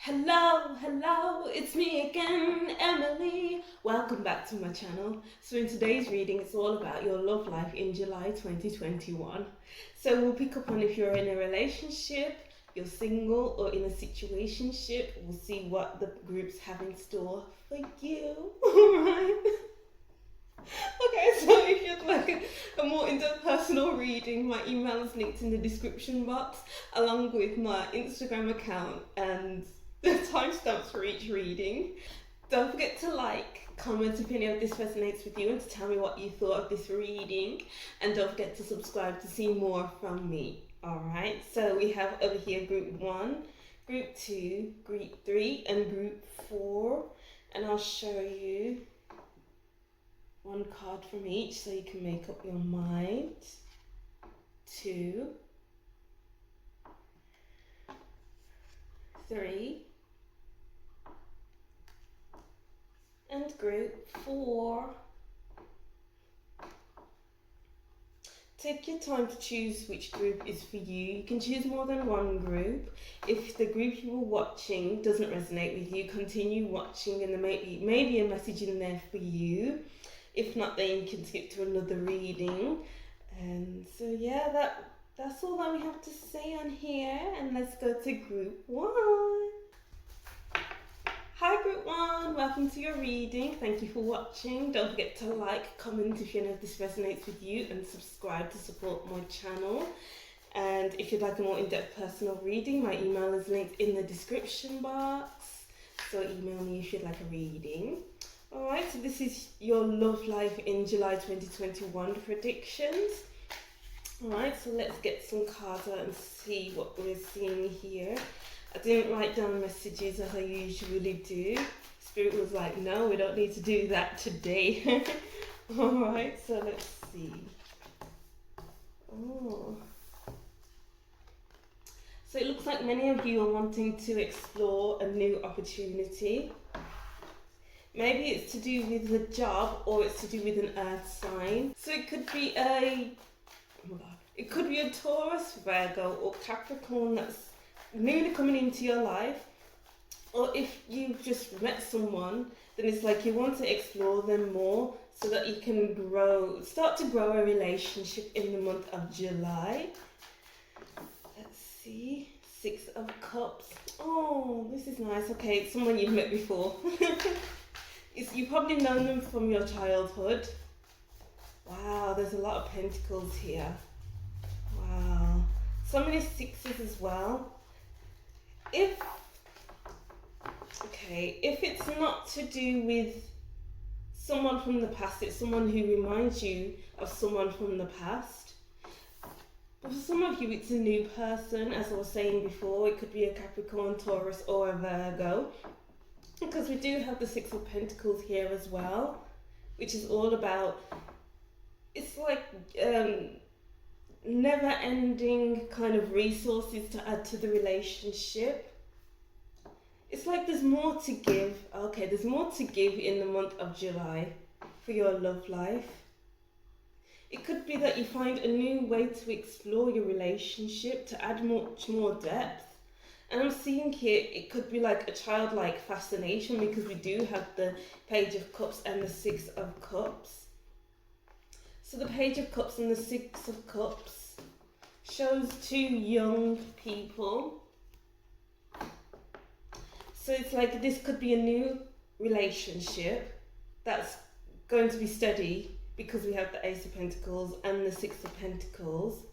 Hello, it's me again, Emily. Welcome back to my channel. So in today's reading, it's all about your love life in July 2021. So we'll pick up on if you're in a relationship, you're single, or in a situationship. We'll see what the groups have in store for you. Alright. Okay, so if you'd like a more in-depth personal reading, my email is linked in the description box, along with my Instagram account and the timestamps for each reading. Don't forget to like, comment if any of this resonates with you, and to tell me what you thought of this reading. And don't forget to subscribe to see more from me. Alright, so we have over here group 1, group 2, group 3, and group 4. And I'll show you one card from each so you can make up your mind. 2, 3, and group 4. Take your time to choose which group is for you. You can choose more than one group. If the group you were watching doesn't resonate with you, continue watching and there may be a message in there for you. If not, then you can skip to another reading. And so yeah, that's all that we have to say on here. And let's go to group 1. Hi group 1, welcome to your reading. Thank you for watching. Don't forget to like, comment if any of this resonates with you, and subscribe to support my channel. And if you'd like a more in-depth personal reading, my email is linked in the description box. So email me if you'd like a reading. Alright, so this is your love life in July 2021 predictions. Alright, so let's get some cards out and see what we're seeing here. I didn't write down messages as I usually do. Spirit was like, no, we don't need to do that today. Alright, so let's see. Oh. So it looks like many of you are wanting to explore a new opportunity. Maybe it's to do with a job, or it's to do with an earth sign. So it could be a Taurus, Virgo, or Capricorn that's newly coming into your life. Or if you've just met someone, then it's like you want to explore them more so that you can start to grow a relationship in the month of July. Let's see. 6 of Cups. Oh, this is nice. Okay, it's someone you've met before. You've probably known them from your childhood. Wow, there's a lot of pentacles here. Wow. So many 6s as well. If it's not to do with someone from the past, it's someone who reminds you of someone from the past. But for some of you, it's a new person, as I was saying before. It could be a Capricorn, Taurus, or a Virgo. Because we do have the 6 of Pentacles here as well, which is all about, it's like never-ending kind of resources to add to the relationship. It's like there's more to give. Okay, there's more to give in the month of July for your love life. It could be that you find a new way to explore your relationship, to add much more depth. And I'm seeing here, it could be like a childlike fascination, because we do have the Page of Cups and the 6 of Cups. So the Page of Cups and the 6 of Cups shows 2 young people. So it's like this could be a new relationship that's going to be steady, because we have the Ace of Pentacles and the 6 of Pentacles.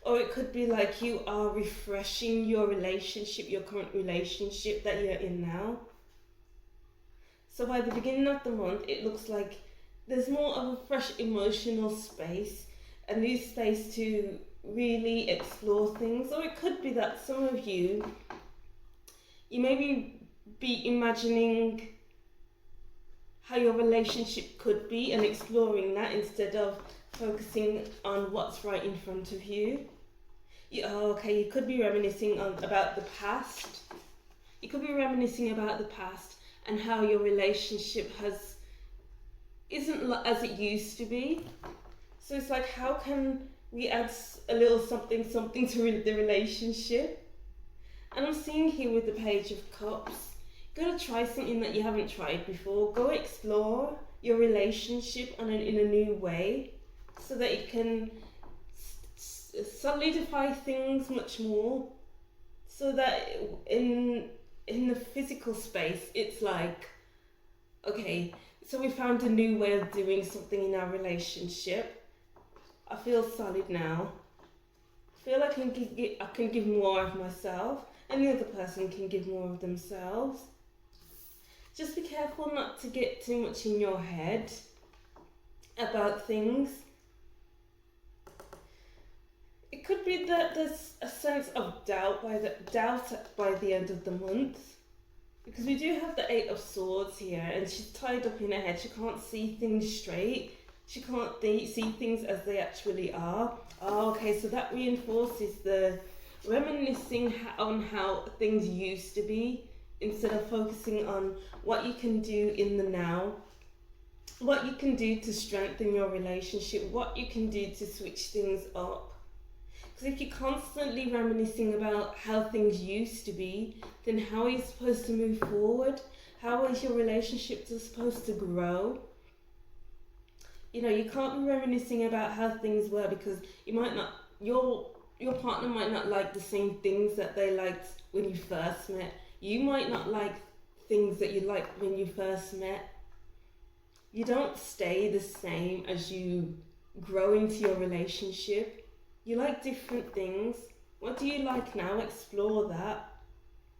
Or it could be like you are refreshing your relationship, your current relationship that you're in now. So by the beginning of the month, it looks like there's more of a fresh emotional space, a new space to really explore things. Or it could be that some of you maybe be imagining how your relationship could be and exploring that instead of focusing on what's right in front of you. You could be reminiscing about the past. You could be reminiscing about the past and how your relationship isn't as it used to be. So it's like, how can we add a little something to the relationship? And I'm seeing here with the Page of Cups, you gotta try something that you haven't tried before. Go explore your relationship in a new way so that it can solidify things much more. So that in the physical space, it's like, okay, so we found a new way of doing something in our relationship. I feel solid now. I feel like I can give more of myself, and the other person can give more of themselves. Just be careful not to get too much in your head about things. It could be that there's a sense of doubt by the end of the month, because we do have the Eight of Swords here, and she's tied up in her head. She can't see things straight. She can't see things as they actually are. Oh, okay, so that reinforces the reminiscing on how things used to be, instead of focusing on what you can do in the now, what you can do to strengthen your relationship, what you can do to switch things up. Because if you're constantly reminiscing about how things used to be, then how are you supposed to move forward? How is your relationship supposed to grow? You know, you can't be reminiscing about how things were, because you might not, your partner might not like the same things that they liked when you first met. You might not like things that you liked when you first met. You don't stay the same as you grow into your relationship. You like different things. What do you like now? Explore that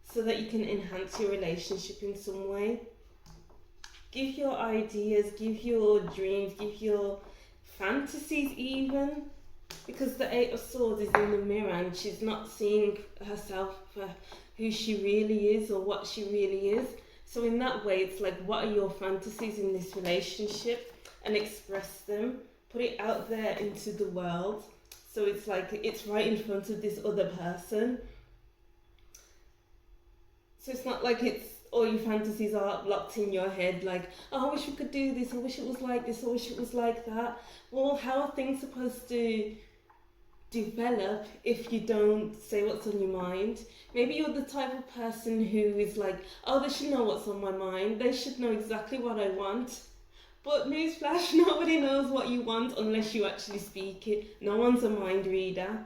so that you can enhance your relationship in some way. Give your ideas, give your dreams, give your fantasies even. Because the Eight of Swords is in the mirror and she's not seeing herself for who she really is or what she really is. So in that way, it's like, what are your fantasies in this relationship? And express them. Put it out there into the world. So it's like, it's right in front of this other person. So it's not like it's all your fantasies are locked in your head, like, oh, I wish we could do this, I wish it was like this, I wish it was like that. Well, how are things supposed to develop if you don't say what's on your mind? Maybe you're the type of person who is like, oh, they should know what's on my mind, they should know exactly what I want. But newsflash, nobody knows what you want unless you actually speak it. No one's a mind reader.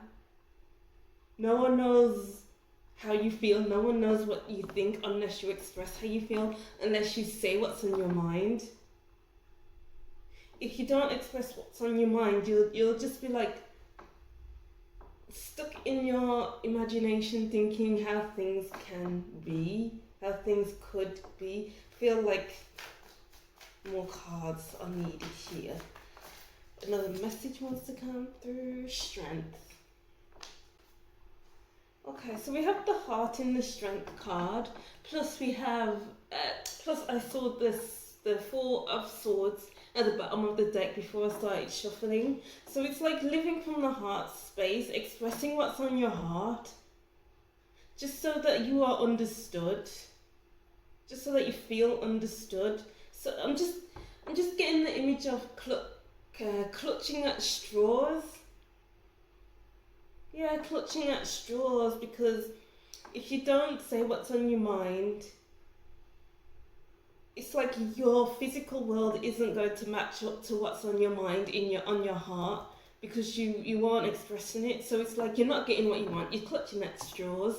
No one knows how you feel. No one knows what you think unless you express how you feel, unless you say what's on your mind. If you don't express what's on your mind, you'll just be like stuck in your imagination thinking how things can be, how things could be. Feel like more cards are needed here. Another message wants to come through. Strength. Okay, so we have the Heart in the Strength card. Plus we have, plus I saw the Four of Swords at the bottom of the deck before I started shuffling. So it's like living from the heart space, expressing what's on your heart. Just so that you are understood. Just so that you feel understood. So I'm just getting the image of clutching at straws. Yeah, clutching at straws, because if you don't say what's on your mind, it's like your physical world isn't going to match up to what's on your mind on your heart, because you aren't expressing it. So it's like you're not getting what you want. You're clutching at straws.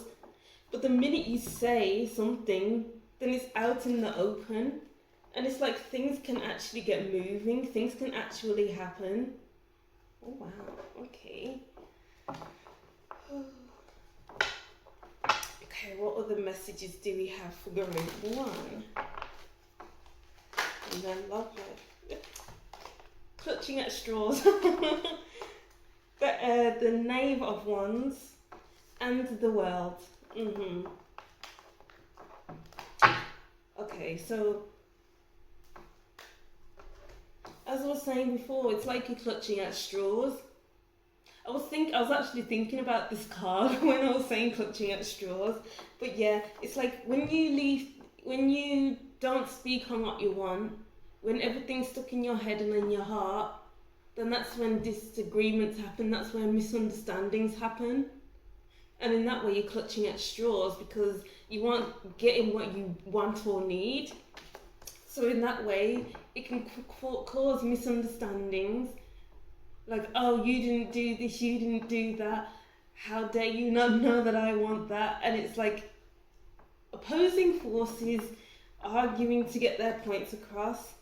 But the minute you say something, then it's out in the open. And it's like things can actually get moving. Things can actually happen. Oh, wow. Okay. Okay, what other messages do we have for group 1? And then love life. Clutching at straws. The Knave of Wands and the World. Okay, so as I was saying before, it's like you're clutching at straws. I was actually thinking about this card when I was saying clutching at straws. But yeah, it's like when you don't speak on what you want, when everything's stuck in your head and in your heart, then that's when disagreements happen, that's when misunderstandings happen. And in that way, you're clutching at straws because you aren't getting what you want or need. So in that way, it can cause misunderstandings. Like, oh, you didn't do this, you didn't do that. How dare you not know that I want that? And it's like opposing forces arguing to get their points across.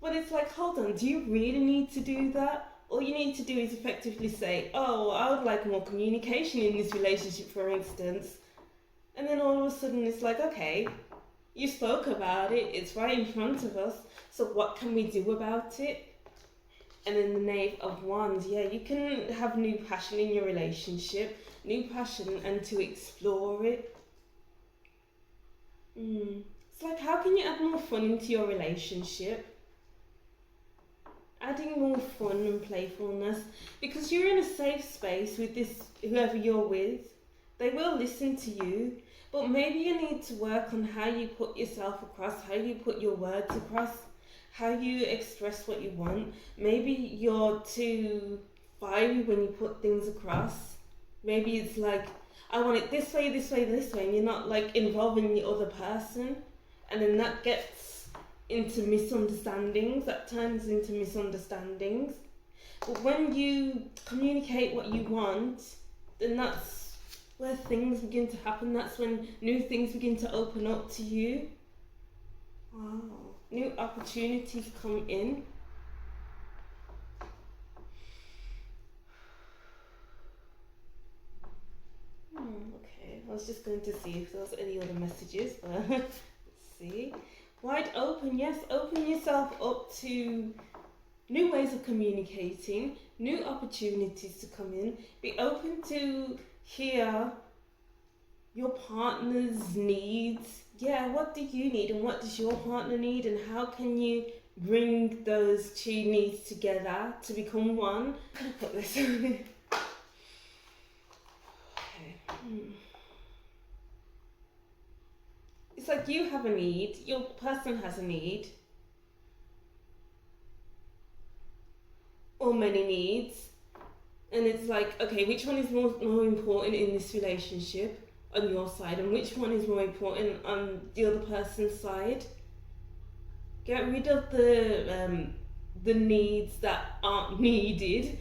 But it's like, hold on, do you really need to do that? All you need to do is effectively say, oh, I would like more communication in this relationship, for instance. And then all of a sudden it's like, okay, you spoke about it, it's right in front of us, so what can we do about it? And then the Knave of Wands, yeah, you can have new passion in your relationship, new passion, and to explore it. It's like, how can you add more fun into your relationship? Adding more fun and playfulness, because you're in a safe space with this, whoever you're with. They will listen to you, but maybe you need to work on how you put yourself across, how you put your words across, how you express what you want. Maybe you're too fiery when you put things across. Maybe it's like, I want it this way, this way, this way, and you're not like involving the other person, and then that gets into misunderstandings, that turns into misunderstandings. But when you communicate what you want, then that's where things begin to happen. That's when new things begin to open up to you. Wow, new opportunities come in. Okay, I was just going to see if there was any other messages, but let's see. Wide open, yes, open yourself up to new ways of communicating, new opportunities to come in. Be open to hear your partner's needs. Yeah, what do you need and what does your partner need, and how can you bring those two needs together to become one? I'm gonna put this on. Okay. It's like you have a need, your person has a need, or many needs, and it's like, okay, which one is more important in this relationship on your side, and which one is more important on the other person's side? Get rid of the needs that aren't needed,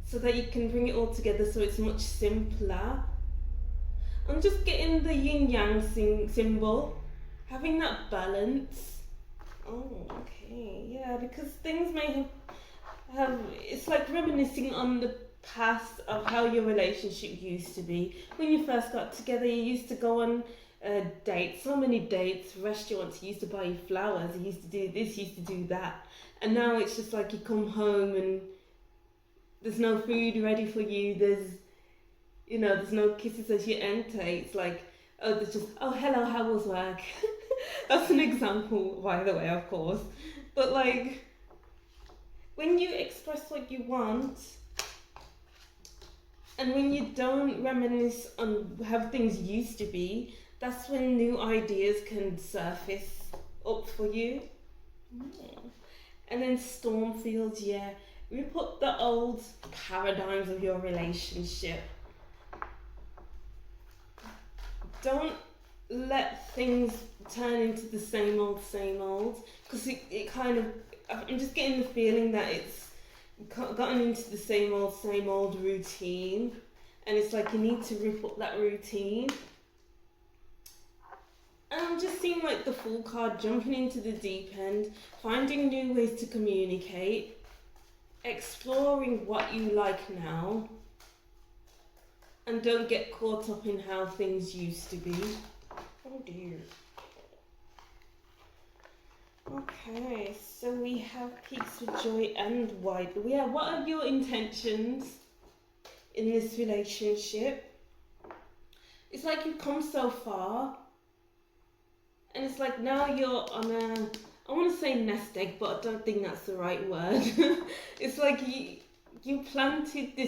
so that you can bring it all together, so it's much simpler. I'm just getting the yin yang symbol. Having that balance. Oh, okay, yeah, because things may have it's like reminiscing on the past of how your relationship used to be. When you first got together, you used to go on dates, so many dates, restaurants, you used to buy you flowers, you used to do this, you used to do that. And now it's just like you come home and there's no food ready for you, there's no kisses as you enter. It's like, oh, there's just, oh, hello, how was work? That's an example, by the way, of course. But like, when you express what you want, and when you don't reminisce on how things used to be, that's when new ideas can surface up for you. And then Stormfield, yeah, we put the old paradigms of your relationship. Don't let things turn into the same old, because it kind of, I'm just getting the feeling that it's gotten into the same old routine, and it's like you need to rip up that routine. And I'm just seeing like the Fool card, jumping into the deep end, finding new ways to communicate, exploring what you like now, and don't get caught up in how things used to be. Oh dear. Okay, so we have Peaks of Joy and White. Yeah, what are your intentions in this relationship? It's like you've come so far, and it's like now you're on a, I want to say nest egg, but I don't think that's the right word. It's like you planted the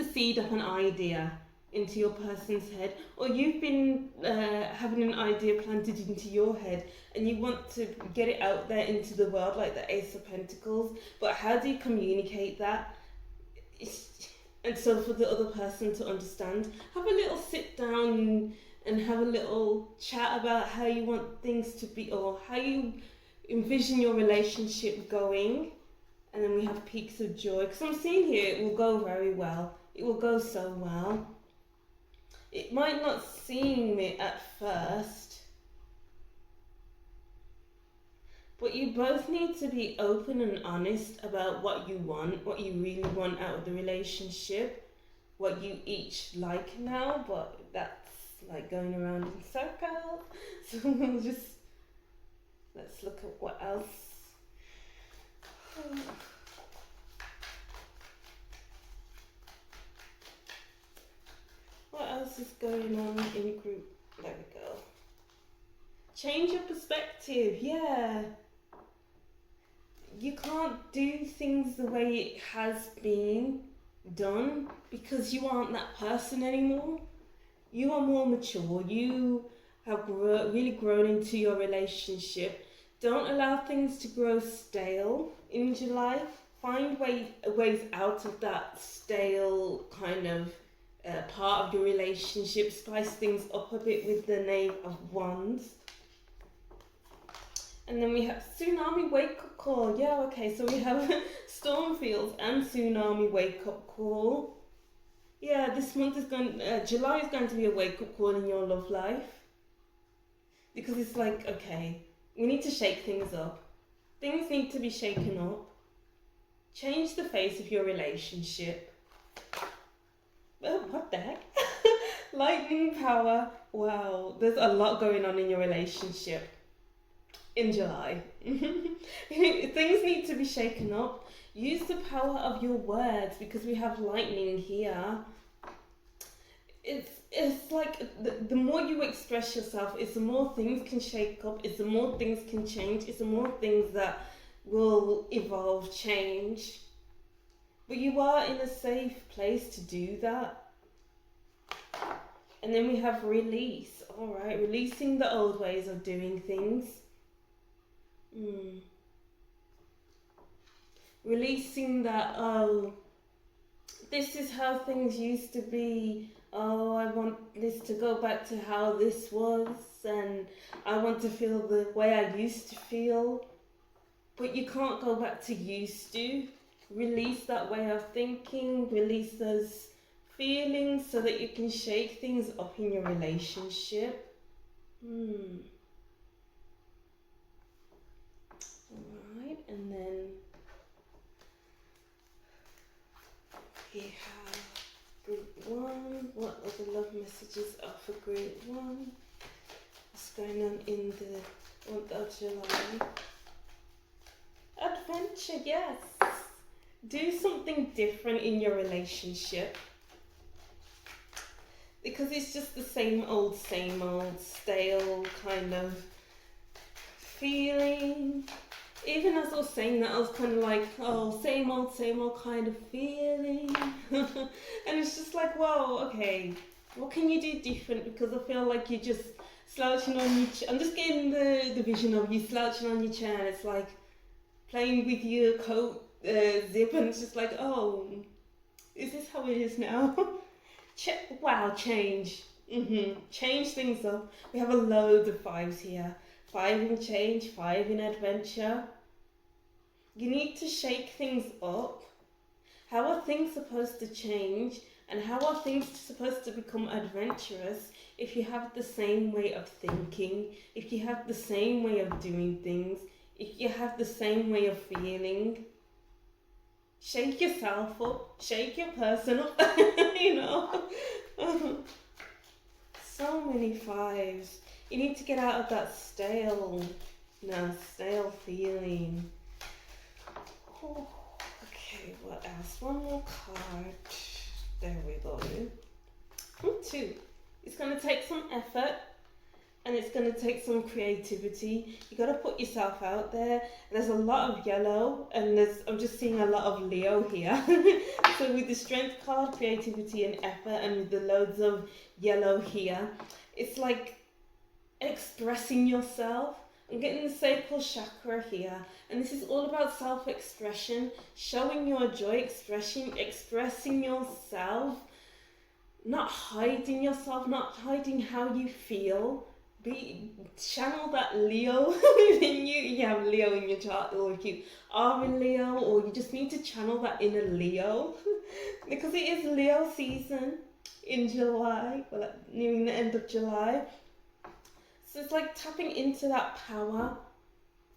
seed of an idea into your person's head, or you've been having an idea planted into your head, and you want to get it out there into the world, like the Ace of Pentacles. But how do you communicate that? And so for the other person to understand, have a little sit down and have a little chat about how you want things to be or how you envision your relationship going. And then we have peaks of joy, because I'm seeing here it will go very well. It will go so well. It might not seem it at first, but you both need to be open and honest about what you want, what you really want out of the relationship, what you each like now, but that's like going around in circles. So let's look at what else. What else is going on in group? There we go. Change your perspective. Yeah. You can't do things the way it has been done because you aren't that person anymore. You are more mature. You have really grown into your relationship. Don't allow things to grow stale in July. Find ways out of that stale kind of part of your relationship. Spice things up a bit with the Knave of Wands. And then we have Tsunami Wake Up Call. Yeah, okay, so we have Stormfields and Tsunami Wake Up Call. Yeah, this month is July is going to be a wake up call in your love life. Because it's like, okay, we need to shake things up. Things need to be shaken up. Change the face of your relationship. Oh, what the heck? Lightning power. Wow, there's a lot going on in your relationship in July. Things need to be shaken up. Use the power of your words because we have lightning here. It's like the more you express yourself, it's the more things can shake up, it's the more things can change, it's the more things that will evolve, change. But you are in a safe place to do that. And then we have release. Alright, releasing the old ways of doing things. Releasing that, oh, this is how things used to be. Oh, I want this to go back to how this was, and I want to feel the way I used to feel. But you can't go back to used to. Release that way of thinking, release those feelings so that you can shake things up in your relationship. Alright, and then we have group 1. What are the love messages are for group 1? What's going on in the month of July? Adventure, yes. Do something different in your relationship. Because it's just the same old, stale kind of feeling. Even as I was saying that, I was kind of like, oh, same old kind of feeling. And it's just like, whoa, okay, what can you do different? Because I feel like you're just slouching on your chair. I'm just getting the vision of you slouching on your chair, and it's like playing with your coat zip, and it's just like, oh, is this how it is now? Wow, change. Change things up. We have a load of 5s here. 5 in change, 5 in adventure. You need to shake things up. How are things supposed to change? And how are things supposed to become adventurous if you have the same way of thinking, if you have the same way of doing things, if you have the same way of feeling? Shake yourself up, shake your person up, you know. So many 5s. You need to get out of that stale feeling. Oh, okay, what else? One more card. There we go. 2. It's going to take some effort and it's going to take some creativity. You got to put yourself out there. There's a lot of yellow, and I'm just seeing a lot of Leo here. So with the strength card, creativity and effort, and with the loads of yellow here, it's like expressing yourself, I'm getting the sacral chakra here, and this is all about self-expression, showing your joy, expressing yourself, not hiding yourself, not hiding how you feel. Channel that Leo within you. You have Leo in your chart, or if you are in Leo, or you just need to channel that inner Leo because it is Leo season in July, well, nearing the end of July. So it's like tapping into that power.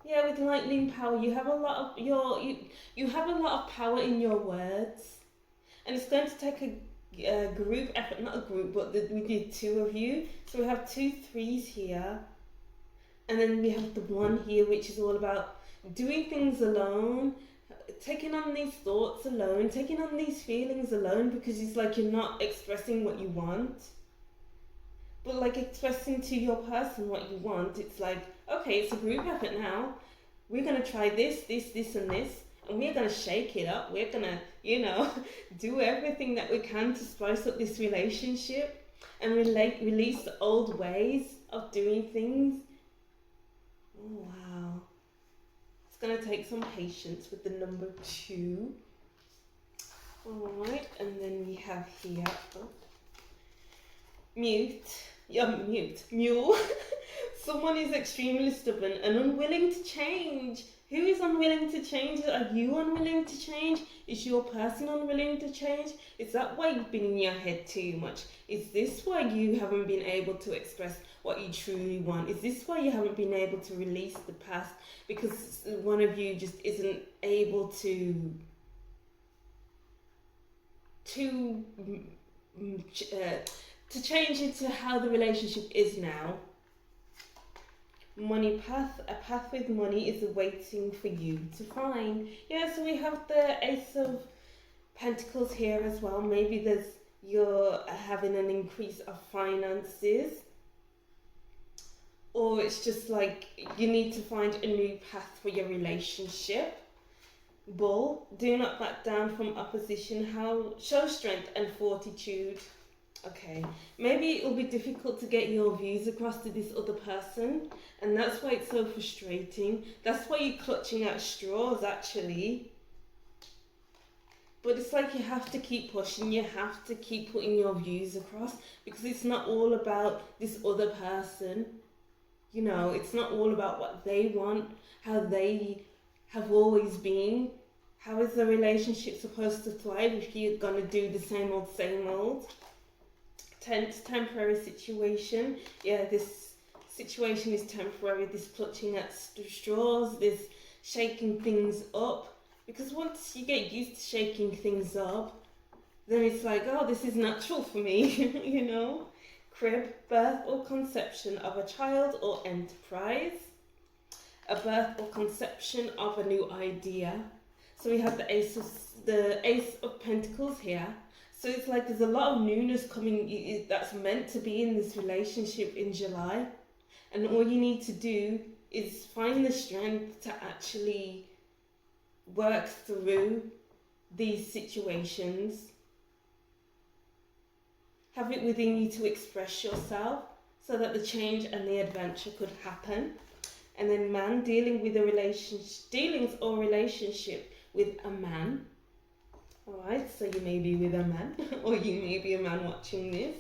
Yeah, with lightning power, you have a lot of you have a lot of power in your words, and it's going to take a group effort, not a group, but we did two of you. So we have 2 3s here, and then we have the 1 here, which is all about doing things alone, taking on these thoughts alone, taking on these feelings alone, because it's like you're not expressing what you want. But like expressing to your person what you want, it's like, okay, it's a group effort now. We're going to try this, and this, and we're going to shake it up. We're going to, do everything that we can to spice up this relationship and release the old ways of doing things. Oh, wow. It's going to take some patience with the number 2. Alright, and then we have here, mule. Someone is extremely stubborn and unwilling to change. Who is unwilling to change? Are you unwilling to change? Is your person unwilling to change? Is that why you've been in your head too much? Is this why you haven't been able to express what you truly want? Is this why you haven't been able to release the past? Because one of you just isn't able to change into how the relationship is now. Money path, a path with money is waiting for you to find. Yeah, so we have the Ace of Pentacles here as well. Maybe you're having an increase of finances, or it's just like you need to find a new path for your relationship. Bull, do not back down from opposition. Show strength and fortitude. Okay, maybe it will be difficult to get your views across to this other person, and that's why it's so frustrating. That's why you're clutching at straws, actually. But it's like you have to keep pushing, you have to keep putting your views across, because it's not all about this other person. It's not all about what they want, how they have always been. How is the relationship supposed to thrive if you're going to do the same old? Tense, temporary situation. Yeah, this situation is temporary. This clutching at straws, this shaking things up. Because once you get used to shaking things up, then it's like, oh, this is natural for me, Crib, birth or conception of a child or enterprise. A birth or conception of a new idea. So we have the Ace of Pentacles here. So it's like there's a lot of newness coming that's meant to be in this relationship in July. And all you need to do is find the strength to actually work through these situations. Have it within you to express yourself so that the change and the adventure could happen. And then man, dealings or relationship with a man. Alright, so you may be with a man, or you may be a man watching this.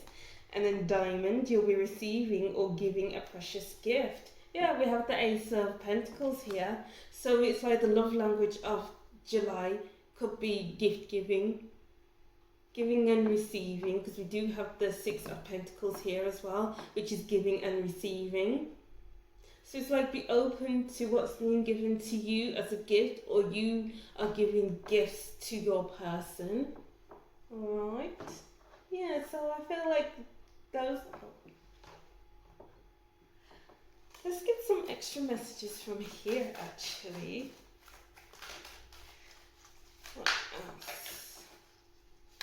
And then diamond, you'll be receiving or giving a precious gift. Yeah, we have the Ace of Pentacles here. So it's like the love language of July could be gift giving and receiving, because we do have the 6 of Pentacles here as well, which is giving and receiving. So it's like be open to what's being given to you as a gift, or you are giving gifts to your person. Alright. Yeah, so I feel like those... Let's get some extra messages from here, actually. What else?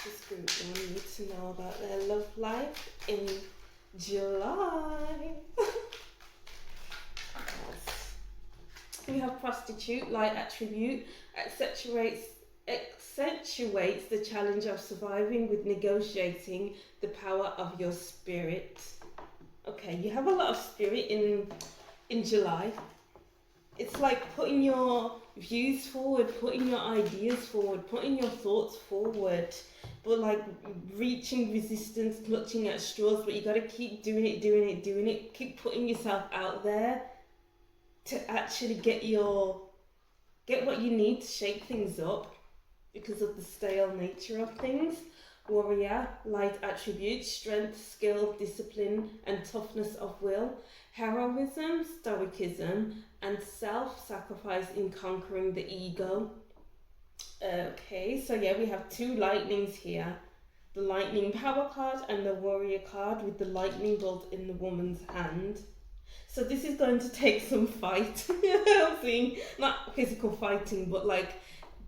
This group will need to know about their love life in July. We have prostitute, light attribute, accentuates the challenge of surviving with negotiating the power of your spirit. Okay, you have a lot of spirit in July. It's like putting your views forward, putting your ideas forward, putting your thoughts forward, but like reaching resistance, clutching at straws. But you got to keep doing it. Keep putting yourself out there to actually get what you need to shake things up because of the stale nature of things. Warrior, light attributes, strength, skill, discipline, and toughness of will. Heroism, stoicism, and self-sacrifice in conquering the ego. Okay, so yeah, we have two lightnings here. The lightning power card and the warrior card with the lightning bolt in the woman's hand. So this is going to take some fight. I'm seeing, not physical fighting, but like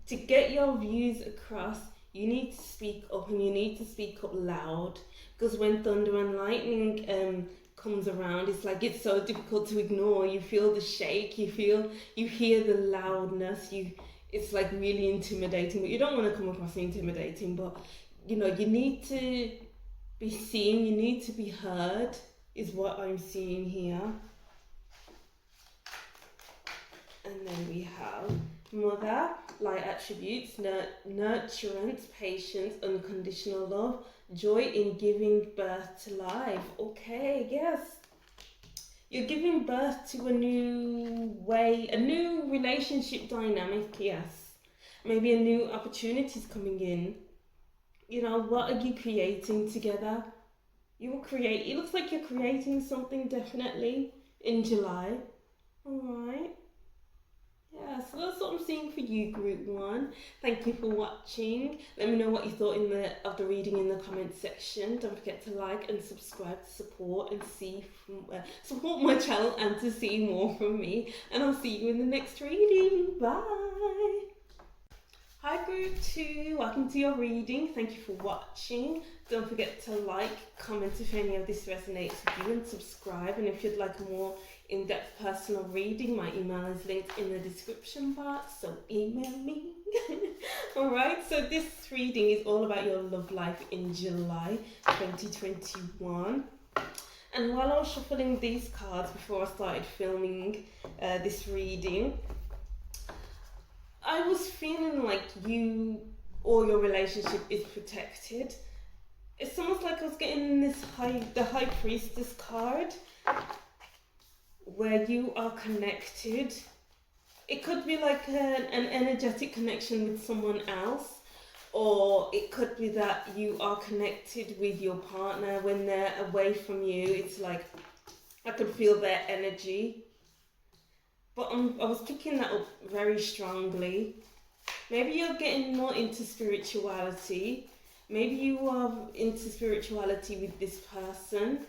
to get your views across, you need to speak up, and you need to speak up loud, because when thunder and lightning comes around, it's like it's so difficult to ignore. You feel the shake, you hear the loudness, it's like really intimidating, but you don't want to come across intimidating, but you know, you need to be seen, you need to be heard, is what I'm seeing here. And then we have mother, light attributes, nurturance, patience, unconditional love, joy in giving birth to life. Okay, yes. You're giving birth to a new way, a new relationship dynamic, yes. Maybe a new opportunities coming in. You know, what are you creating together? It looks like you're creating something definitely in July. Alright. Yeah, so that's what I'm seeing for you, Group 1. Thank you for watching. Let me know what you thought of the reading in the comment section. Don't forget to like and subscribe to support support my channel and to see more from me. And I'll see you in the next reading. Bye! Hi Group 2, welcome to your reading. Thank you for watching. Don't forget to like, comment if any of this resonates with you, and subscribe. And if you'd like a more in-depth personal reading, my email is linked in the description box, so email me. Alright, so this reading is all about your love life in July 2021. And while I was shuffling these cards before I started filming this reading, I was feeling like you or your relationship is protected. It's almost like I was getting the High Priestess card, where you are connected. It could be like an energetic connection with someone else, or it could be that you are connected with your partner. When they're away from you, it's like I could feel their energy. But I was picking that up very strongly. Maybe you're getting more into spirituality. Maybe you are into spirituality with this person.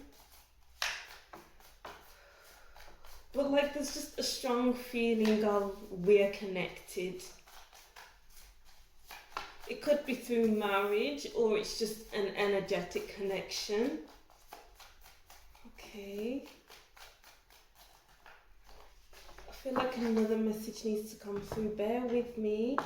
But like there's just a strong feeling of we're connected. It could be through marriage, or it's just an energetic connection. Okay. I feel like another message needs to come through. Bear with me.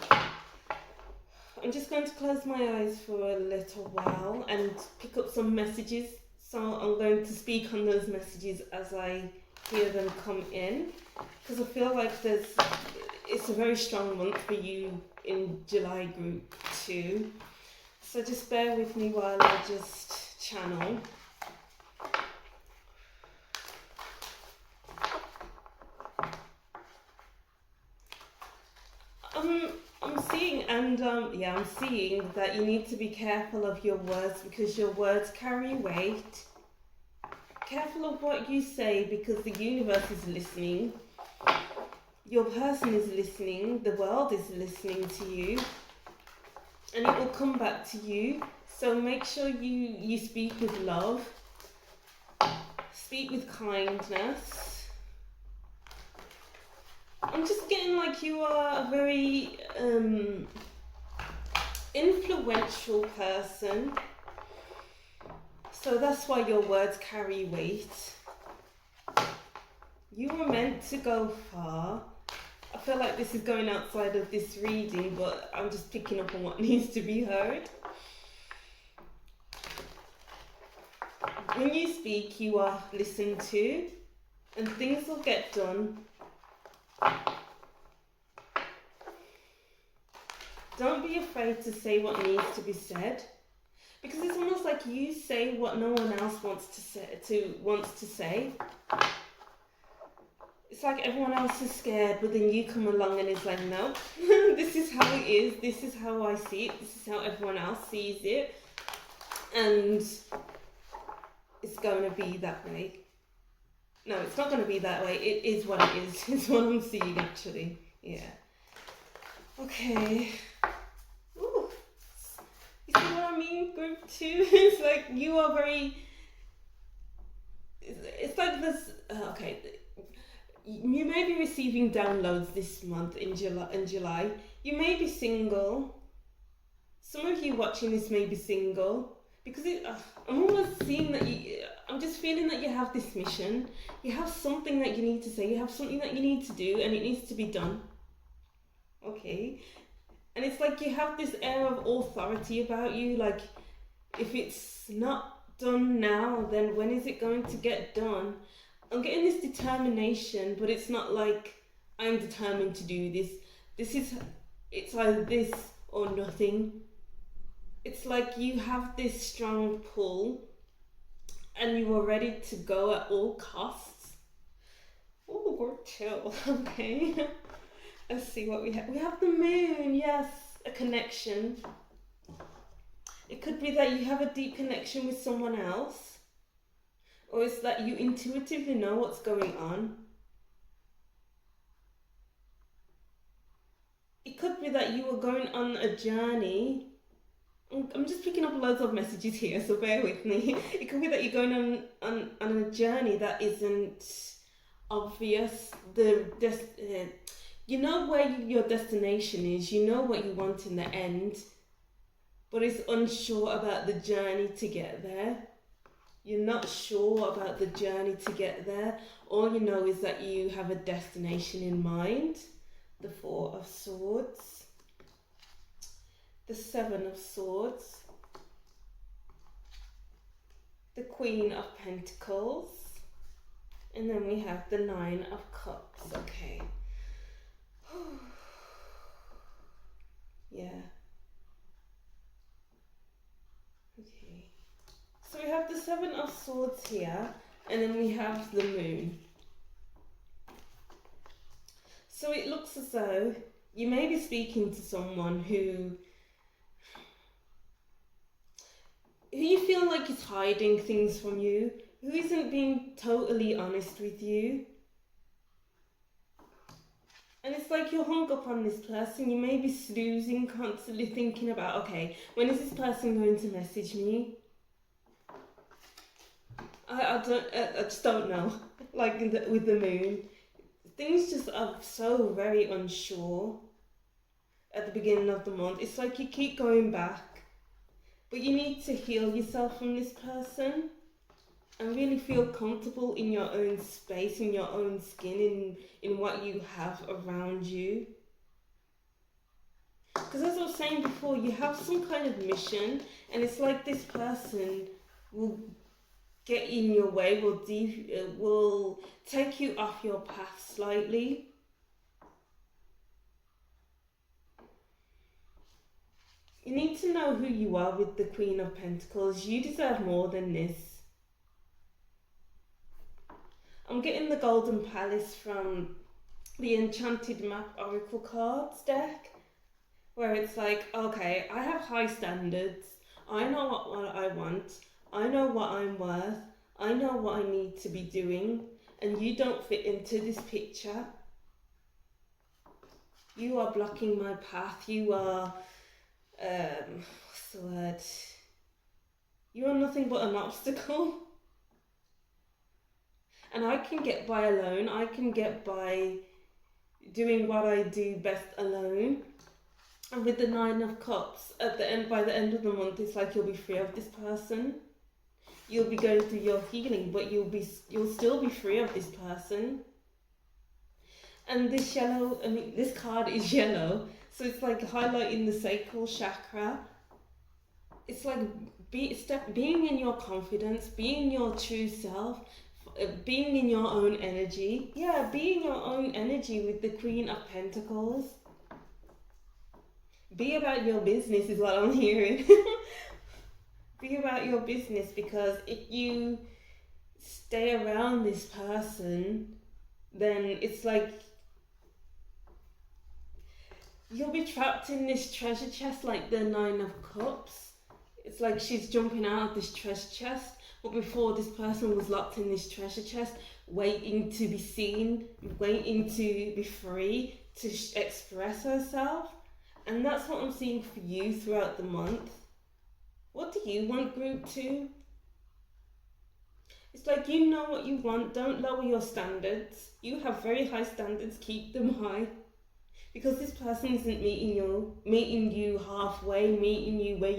I'm just going to close my eyes for a little while and pick up some messages. So I'm going to speak on those messages as I hear them come in, because I feel like it's a very strong month for you in July, Group 2. So just bear with me while I just channel. I'm seeing that you need to be careful of your words, because your words carry weight. Careful of what you say, because the universe is listening. Your person is listening. The world is listening to you. And it will come back to you. So make sure you speak with love. Speak with kindness. I'm just getting like you are a very influential person. So that's why your words carry weight. You were meant to go far. I feel like this is going outside of this reading, but I'm just picking up on what needs to be heard. When you speak, you are listened to, and things will get done. Don't be afraid to say what needs to be said, because it's almost like you say what no one else wants to say. It's like everyone else is scared, but then you come along and it's like, no, this is how it is. This is how I see it. This is how everyone else sees it, and it's going to be that way. No, it's not going to be that way. It is what it is. It's what I'm seeing, actually. Yeah. Okay. Ooh. You see what I mean? Group 2. It's like you are very... It's like this... okay. You may be receiving downloads this month in July. You may be single. Some of you watching this may be single. Because I'm almost seeing that I'm just feeling that you have this mission. You have something that you need to say. You have something that you need to do, and it needs to be done. Okay? And it's like you have this air of authority about you. Like, if it's not done now, then when is it going to get done? I'm getting this determination, but it's not like I'm determined to do this. It's either this or nothing. It's like you have this strong pull and you are ready to go at all costs. Oh, we're chill. Okay. Let's see what we have. We have the moon. Yes, a connection. It could be that you have a deep connection with someone else, or it's that you intuitively know what's going on. It could be that you are going on a journey. I'm just picking up loads of messages here, so bear with me. It could be that you're going on a journey that isn't obvious. You know where your destination is, you know what you want in the end, but it's unsure about the journey to get there. You're not sure about the journey to get there. All you know is that you have a destination in mind. The 4 of Swords. The 7 of Swords, the Queen of Pentacles, and then we have the 9 of Cups. Okay. Yeah. Okay. So we have the 7 of Swords here, and then we have the Moon. So it looks as though you may be speaking to someone who you feel like is hiding things from you, who isn't being totally honest with you. And it's like you're hung up on this person. You may be snoozing, constantly thinking about, okay, when is this person going to message me? I just don't know. Like with the moon, things just are so very unsure at the beginning of the month. It's like you keep going back. But you need to heal yourself from this person and really feel comfortable in your own space, in your own skin, in what you have around you. Because as I was saying before, you have some kind of mission, and it's like this person will get in your way, will take you off your path slightly. You need to know who you are with the Queen of Pentacles. You deserve more than this. I'm getting the Golden Palace from the Enchanted Map Oracle cards deck, where it's like, okay, I have high standards. I know what I want. I know what I'm worth. I know what I need to be doing. And you don't fit into this picture. You are blocking my path. You are... what's the word? You are nothing but an obstacle. And I can get by alone. I can get by doing what I do best alone. And with the 9 of Cups, by the end of the month, it's like you'll be free of this person. You'll be going through your healing, but you'll still be free of this person. And this this card is yellow. So it's like highlighting the sacral chakra. It's like being in your confidence, being your true self, being in your own energy. Yeah, being your own energy with the Queen of Pentacles. Be about your business is what I'm hearing. Be about your business, because if you stay around this person, then it's like you'll be trapped in this treasure chest, like the Nine of Cups. It's like she's jumping out of this treasure chest, but before, this person was locked in this treasure chest, waiting to be seen, waiting to be free, to express herself. And that's what I'm seeing for you throughout the month. What do you want, group 2? It's like, you know what you want. Don't lower your standards. You have very high standards. Keep them high. Because this person isn't meeting you halfway, meeting you where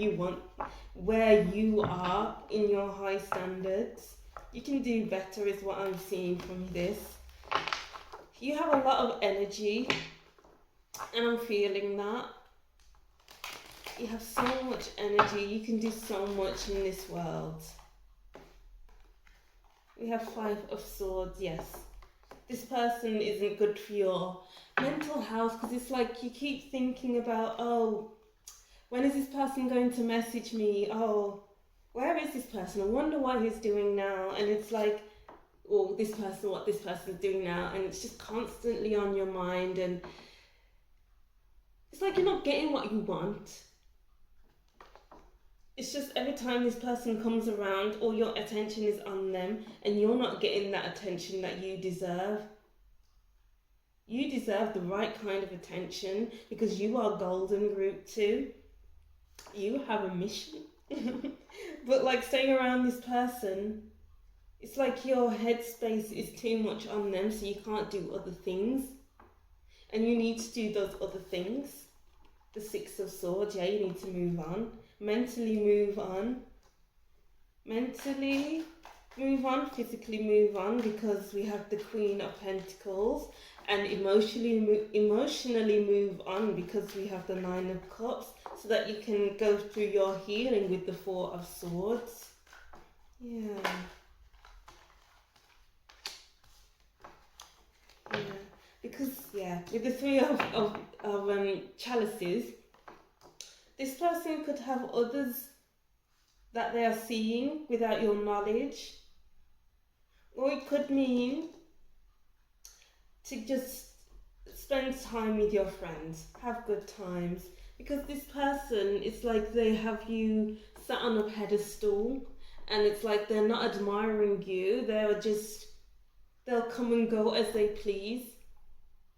you are in your high standards. You can do better is what I'm seeing from this. You have a lot of energy, and I'm feeling that. You have so much energy. You can do so much in this world. We have 5 of Swords, yes. This person isn't good for your mental health, because it's like you keep thinking about, oh, when is this person going to message me? Oh, where is this person? I wonder what he's doing now. And it's like, oh, this person, what this person's doing now. And it's just constantly on your mind. And it's like you're not getting what you want. It's just every time this person comes around, all your attention is on them, and you're not getting that attention that you deserve. You deserve the right kind of attention, because you are golden, group 2. You have a mission. But like staying around this person, it's like your headspace is too much on them, so you can't do other things. And you need to do those other things. The 6 of Swords, yeah, you need to move on. Mentally move on. Mentally move on, physically move on, because we have the Queen of Pentacles. And emotionally move on, because we have the 9 of Cups, so that you can go through your healing with the 4 of Swords. Yeah. Yeah. Because, yeah, with the 3 of chalices, this person could have others that they are seeing without your knowledge. Or it could mean to just spend time with your friends, have good times. Because this person, it's like they have you sat on a pedestal, and it's like they're not admiring you, they'll come and go as they please.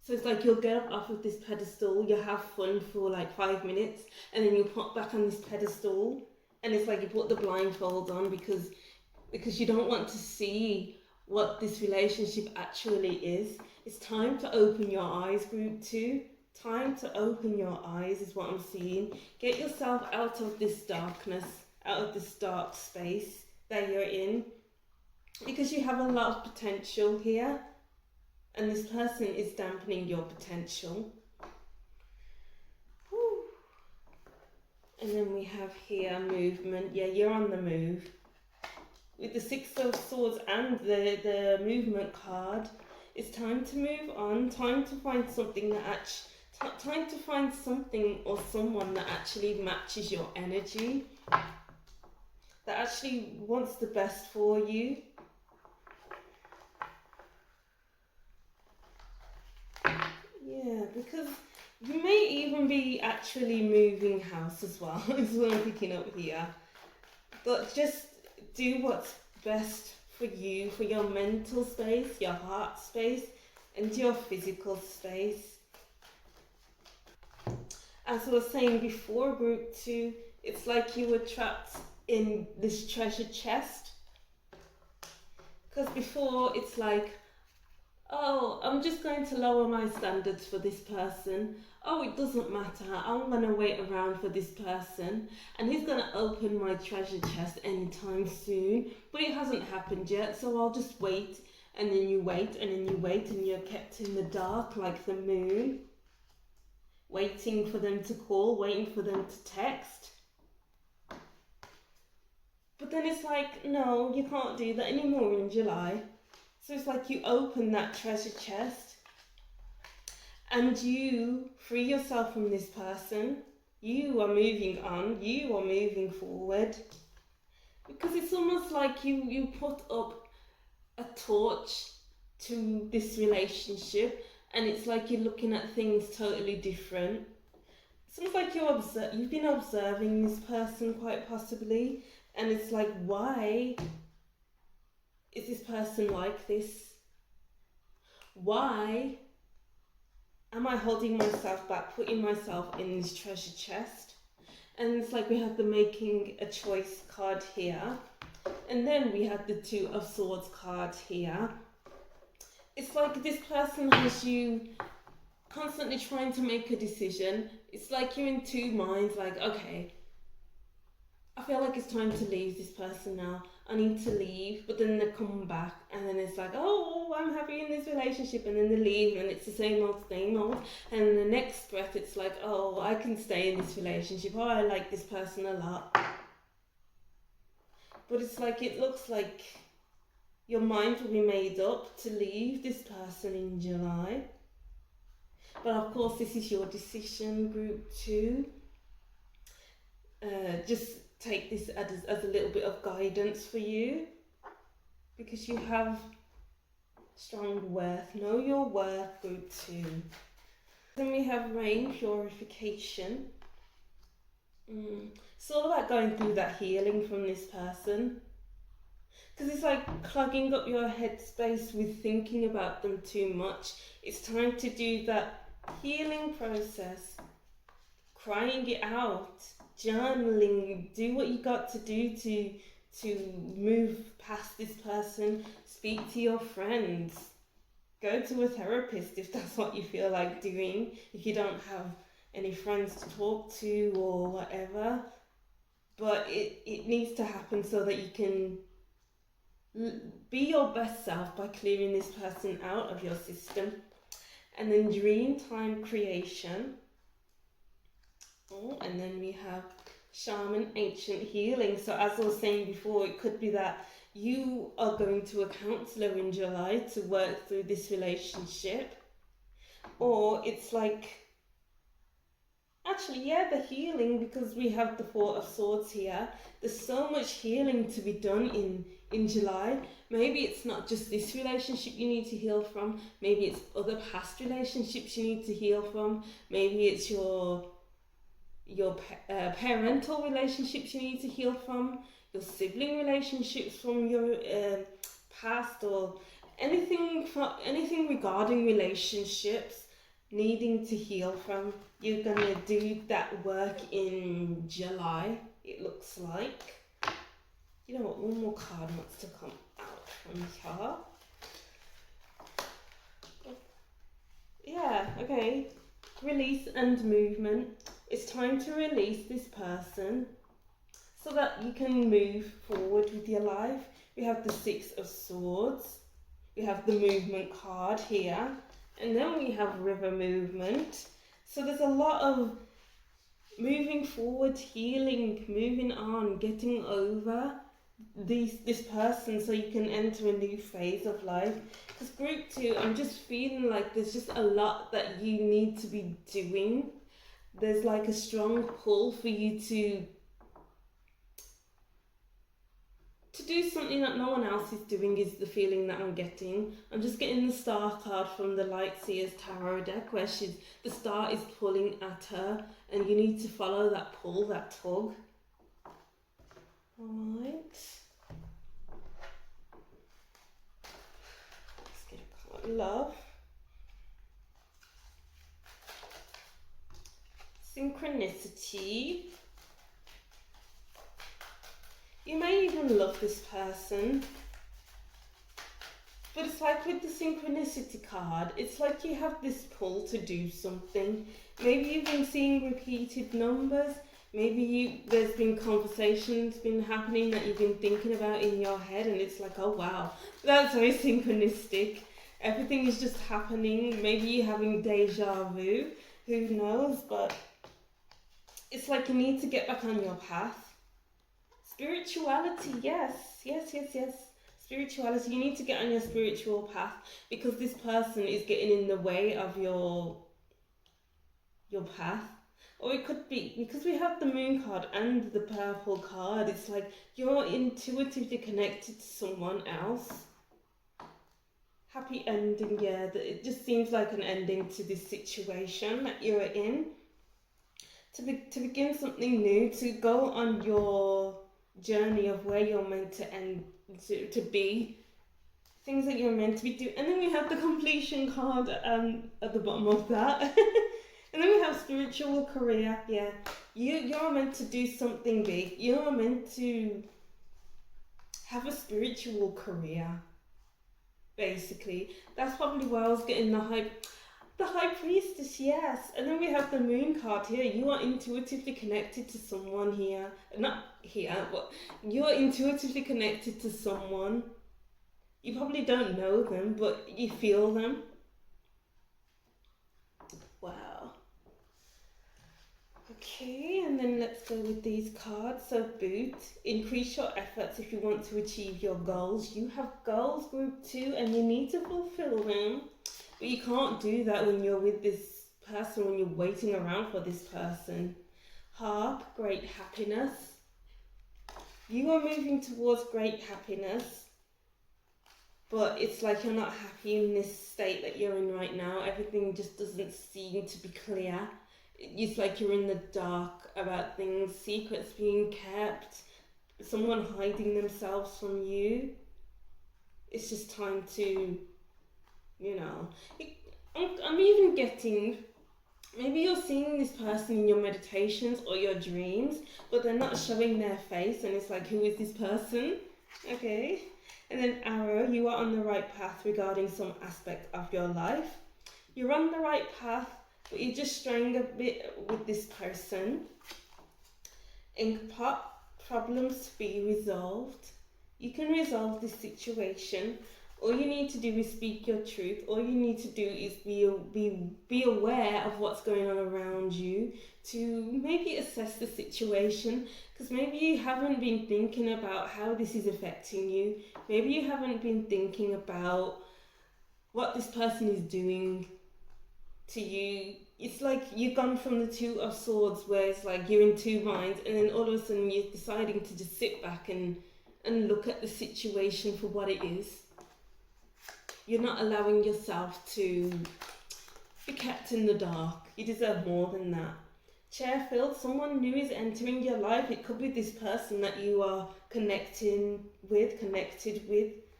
So it's like you'll get up off of this pedestal, you have fun for like 5 minutes, and then you pop back on this pedestal, and it's like you put the blindfold on because you don't want to see what this relationship actually is. It's time to open your eyes, group 2. Time to open your eyes is what I'm seeing. Get yourself out of this darkness, out of this dark space that you're in, because you have a lot of potential here. And this person is dampening your potential. Whew. And then we have here movement. Yeah, you're on the move. With the 6 of Swords and the movement card, it's time to move on. Time to find something time to find something or someone that actually matches your energy. That actually wants the best for you. Yeah, because you may even be actually moving house as well, is what I'm picking up here. But just do what's best for you, for your mental space, your heart space, and your physical space. As I was saying before, group 2, it's like you were trapped in this treasure chest. Because before, it's like, oh, I'm just going to lower my standards for this person. Oh, it doesn't matter. I'm going to wait around for this person. And he's going to open my treasure chest anytime soon. But it hasn't happened yet, so I'll just wait. And then you wait, and then you wait, and you're kept in the dark like the moon. Waiting for them to call, waiting for them to text. But then it's like, no, you can't do that anymore in July. So it's like you open that treasure chest and you free yourself from this person. You are moving on, you are moving forward. Because it's almost like you put up a torch to this relationship and it's like you're looking at things totally different. It's almost like you've been observing this person quite possibly, and it's like, why is this person like this? Why am I holding myself back, putting myself in this treasure chest? And it's like we have the making a choice card here, and then we have the Two of Swords card here. It's like this person has you constantly trying to make a decision. It's like you're in two minds, like, okay, I feel like it's time to leave this person now. I need to leave, but then they come back, and then it's like, oh, I'm happy in this relationship, and then they leave, and it's the same old, and in the next breath, it's like, oh, I can stay in this relationship, oh, I like this person a lot. But it's like, it looks like your mind will be made up to leave this person in July. But of course, this is your decision, group 2. Just take this as a little bit of guidance for you, because you have strong worth. Know your worth, group 2. Then we have rain purification. It's all about going through that healing from this person, because it's like clogging up your headspace with thinking about them too much. It's time to do that healing process, crying it out, journaling, do what you got to do to move past this person. Speak to your friends, go to a therapist if that's what you feel like doing, if you don't have any friends to talk to or whatever. But it needs to happen so that you can be your best self by clearing this person out of your system. And then dream time creation. And then we have shaman ancient healing. So as I was saying before, it could be that you are going to a counsellor in July to work through this relationship, or it's like, actually, yeah, the healing, because we have the Four of Swords here. There's so much healing to be done in July. Maybe it's not just this relationship you need to heal from. Maybe it's other past relationships you need to heal from. Maybe it's your parental relationships you need to heal from, your sibling relationships from your past, or anything regarding relationships needing to heal from. You're gonna do that work in July, it looks like. You know what, one more card wants to come out from here. Yeah, okay. Release and movement. It's time to release this person so that you can move forward with your life. We have the Six of Swords. We have the movement card here. And then we have river movement. So there's a lot of moving forward, healing, moving on, getting over this person so you can enter a new phase of life. Because group 2, I'm just feeling like there's just a lot that you need to be doing. There's like a strong pull for you to do something that no one else is doing, is the feeling that I'm getting. I'm just getting the Star card from the Lightseer's Tarot deck, where the star is pulling at her, and you need to follow that pull, that tug. Alright. Let's get a card. Love. Synchronicity. You may even love this person, but it's like with the synchronicity card, it's like you have this pull to do something. Maybe you've been seeing repeated numbers, maybe there's been conversations been happening that you've been thinking about in your head, and it's like, oh wow, that's very synchronistic. Everything is just happening. Maybe you're having deja vu, who knows, but it's like you need to get back on your path. Spirituality, yes. Spirituality, you need to get on your spiritual path, because this person is getting in the way of your path. Or it could be because we have the moon card and the purple card, it's like you're intuitively connected to someone else. Happy ending, yeah. It just seems like an ending to this situation that you're in. To begin something new, to go on your journey of where you're meant to end, to be, things that you're meant to be doing. And then we have the completion card at the bottom of that. And then we have spiritual career, yeah. You're meant to do something big. You're meant to have a spiritual career, basically. That's probably why I was getting the high priestess, yes. And then we have the moon card here. You are intuitively connected to someone here. Not here, but you're intuitively connected to someone. You probably don't know them, but you feel them. Wow. Okay, and then let's go with these cards. So boot, increase your efforts if you want to achieve your goals. You have goals, group 2, and you need to fulfill them. But you can't do that when you're with this person, when you're waiting around for this person. Harp, great happiness. You are moving towards great happiness, but it's like you're not happy in this state that you're in right now. Everything just doesn't seem to be clear. It's like you're in the dark about things, secrets being kept, someone hiding themselves from you. It's just time to, I'm even getting, maybe you're seeing this person in your meditations or your dreams, but they're not showing their face, and it's like, who is this person? Okay. And then arrow, you are on the right path regarding some aspect of your life. You're on the right path, but you're just straying a bit with this person. Ink pot, problems to be resolved. You can resolve this situation. All you need to do is speak your truth. All you need to do is be aware of what's going on around you, to maybe assess the situation, because maybe you haven't been thinking about how this is affecting you. Maybe you haven't been thinking about what this person is doing to you. It's like you've gone from the Two of Swords, where it's like you're in two minds, and then all of a sudden you're deciding to just sit back and look at the situation for what it is. You're not allowing yourself to be kept in the dark. You deserve more than that. Chairfield, someone new is entering your life. It could be this person that you are connected with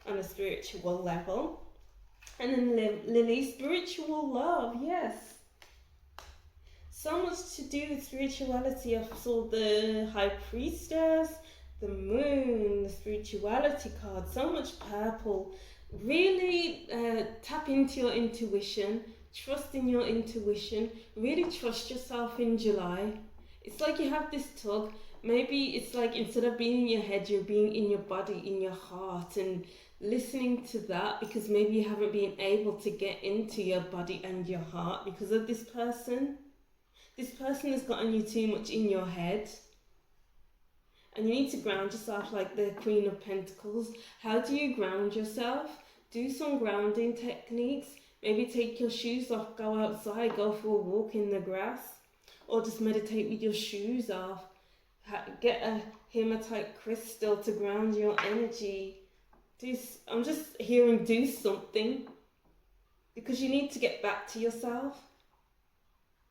on a spiritual level. And then Lily, spiritual love, yes. So much to do with spirituality. I saw the High Priestess, the Moon, the spirituality card, so much purple. Really tap into your intuition, trust in your intuition, really trust yourself in July. It's like you have this tug. Maybe it's like instead of being in your head, you're being in your body, in your heart, and listening to that, because maybe you haven't been able to get into your body and your heart because of this person. This person has gotten you too much in your head. And you need to ground yourself like the Queen of Pentacles. How do you ground yourself? Do some grounding techniques. Maybe take your shoes off, go outside, go for a walk in the grass. Or just meditate with your shoes off. Get a hematite crystal to ground your energy. I'm just hearing do something. Because you need to get back to yourself.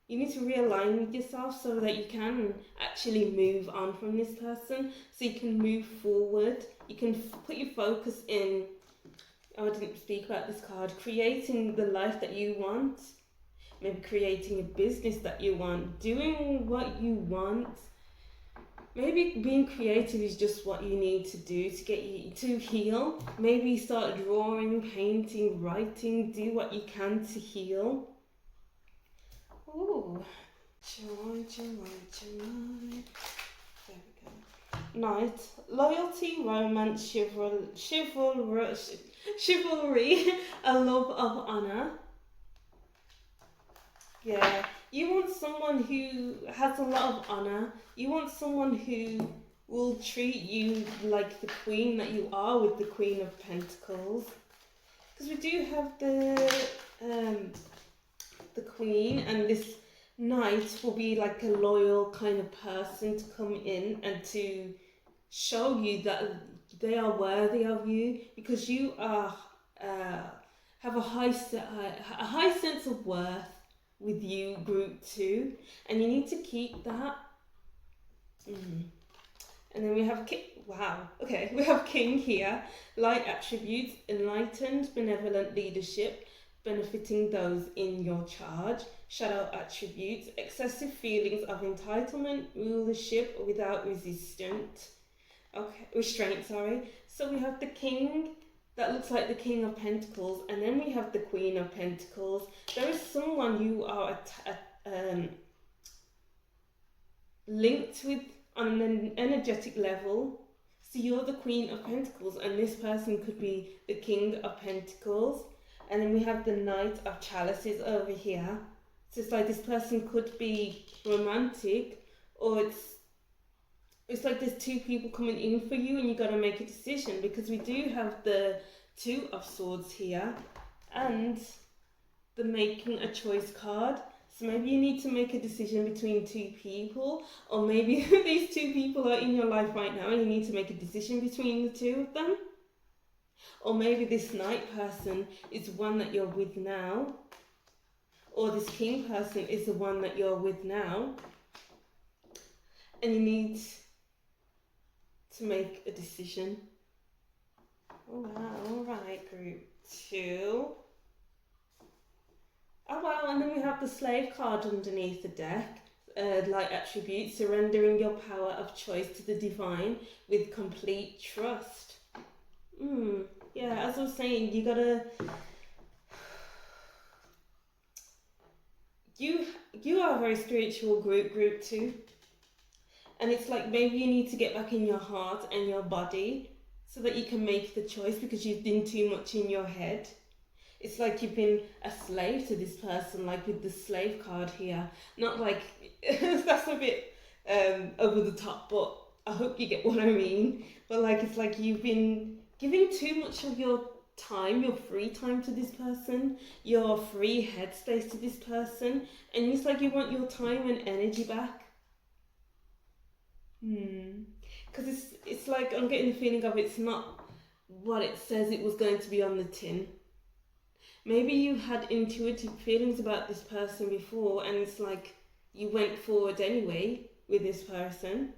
You need to realign with yourself so that you can actually move on from this person, so you can move forward. You can put your focus in, I didn't speak about this card, creating the life that you want, maybe creating a business that you want, doing what you want. Maybe being creative is just what you need to do to get you to heal. Maybe start drawing, painting, writing, do what you can to heal. Ooh, July. There we go. Knight, loyalty, romance, chivalry, a love of honor. Yeah, you want someone who has a lot of honor. You want someone who will treat you like the queen that you are with the Queen of Pentacles. Because we do have the Queen, and this Knight will be like a loyal kind of person to come in and to show you that they are worthy of you, because you are have a high sense of worth with you, group 2, and you need to keep that. And then we have we have King here. Light attributes: enlightened, benevolent leadership, benefiting those in your charge. Shadow attributes: excessive feelings of entitlement, rulership without restraint, sorry. So we have the King, that looks like the King of Pentacles, and then we have the Queen of Pentacles. There is someone you are linked with on an energetic level. So you're the Queen of Pentacles, and this person could be the King of Pentacles. And then we have the Knight of Chalices over here. So it's like this person could be romantic, or it's like there's two people coming in for you and you got to make a decision, because we do have the Two of Swords here and the making a choice card. So maybe you need to make a decision between two people, or maybe these two people are in your life right now and you need to make a decision between the two of them. Or maybe this Knight person is one that you're with now, or this King person is the one that you're with now, and you need to make a decision. Oh wow, alright, group 2. Oh wow, and then we have the Slave card underneath the deck. Light attribute: surrendering your power of choice to the divine with complete trust. Yeah, as I was saying, you gotta... You are a very spiritual group 2. And it's like maybe you need to get back in your heart and your body so that you can make the choice, because you've been too much in your head. It's like you've been a slave to this person, like with the Slave card here. Not like, that's a bit over the top, but I hope you get what I mean. But like, it's like you've been giving too much of your time, your free time to this person, your free headspace to this person, and it's like you want your time and energy back. Because it's like I'm getting the feeling of it's not what it says it was going to be on the tin. Maybe you had intuitive feelings about this person before, and it's like you went forward anyway with this person.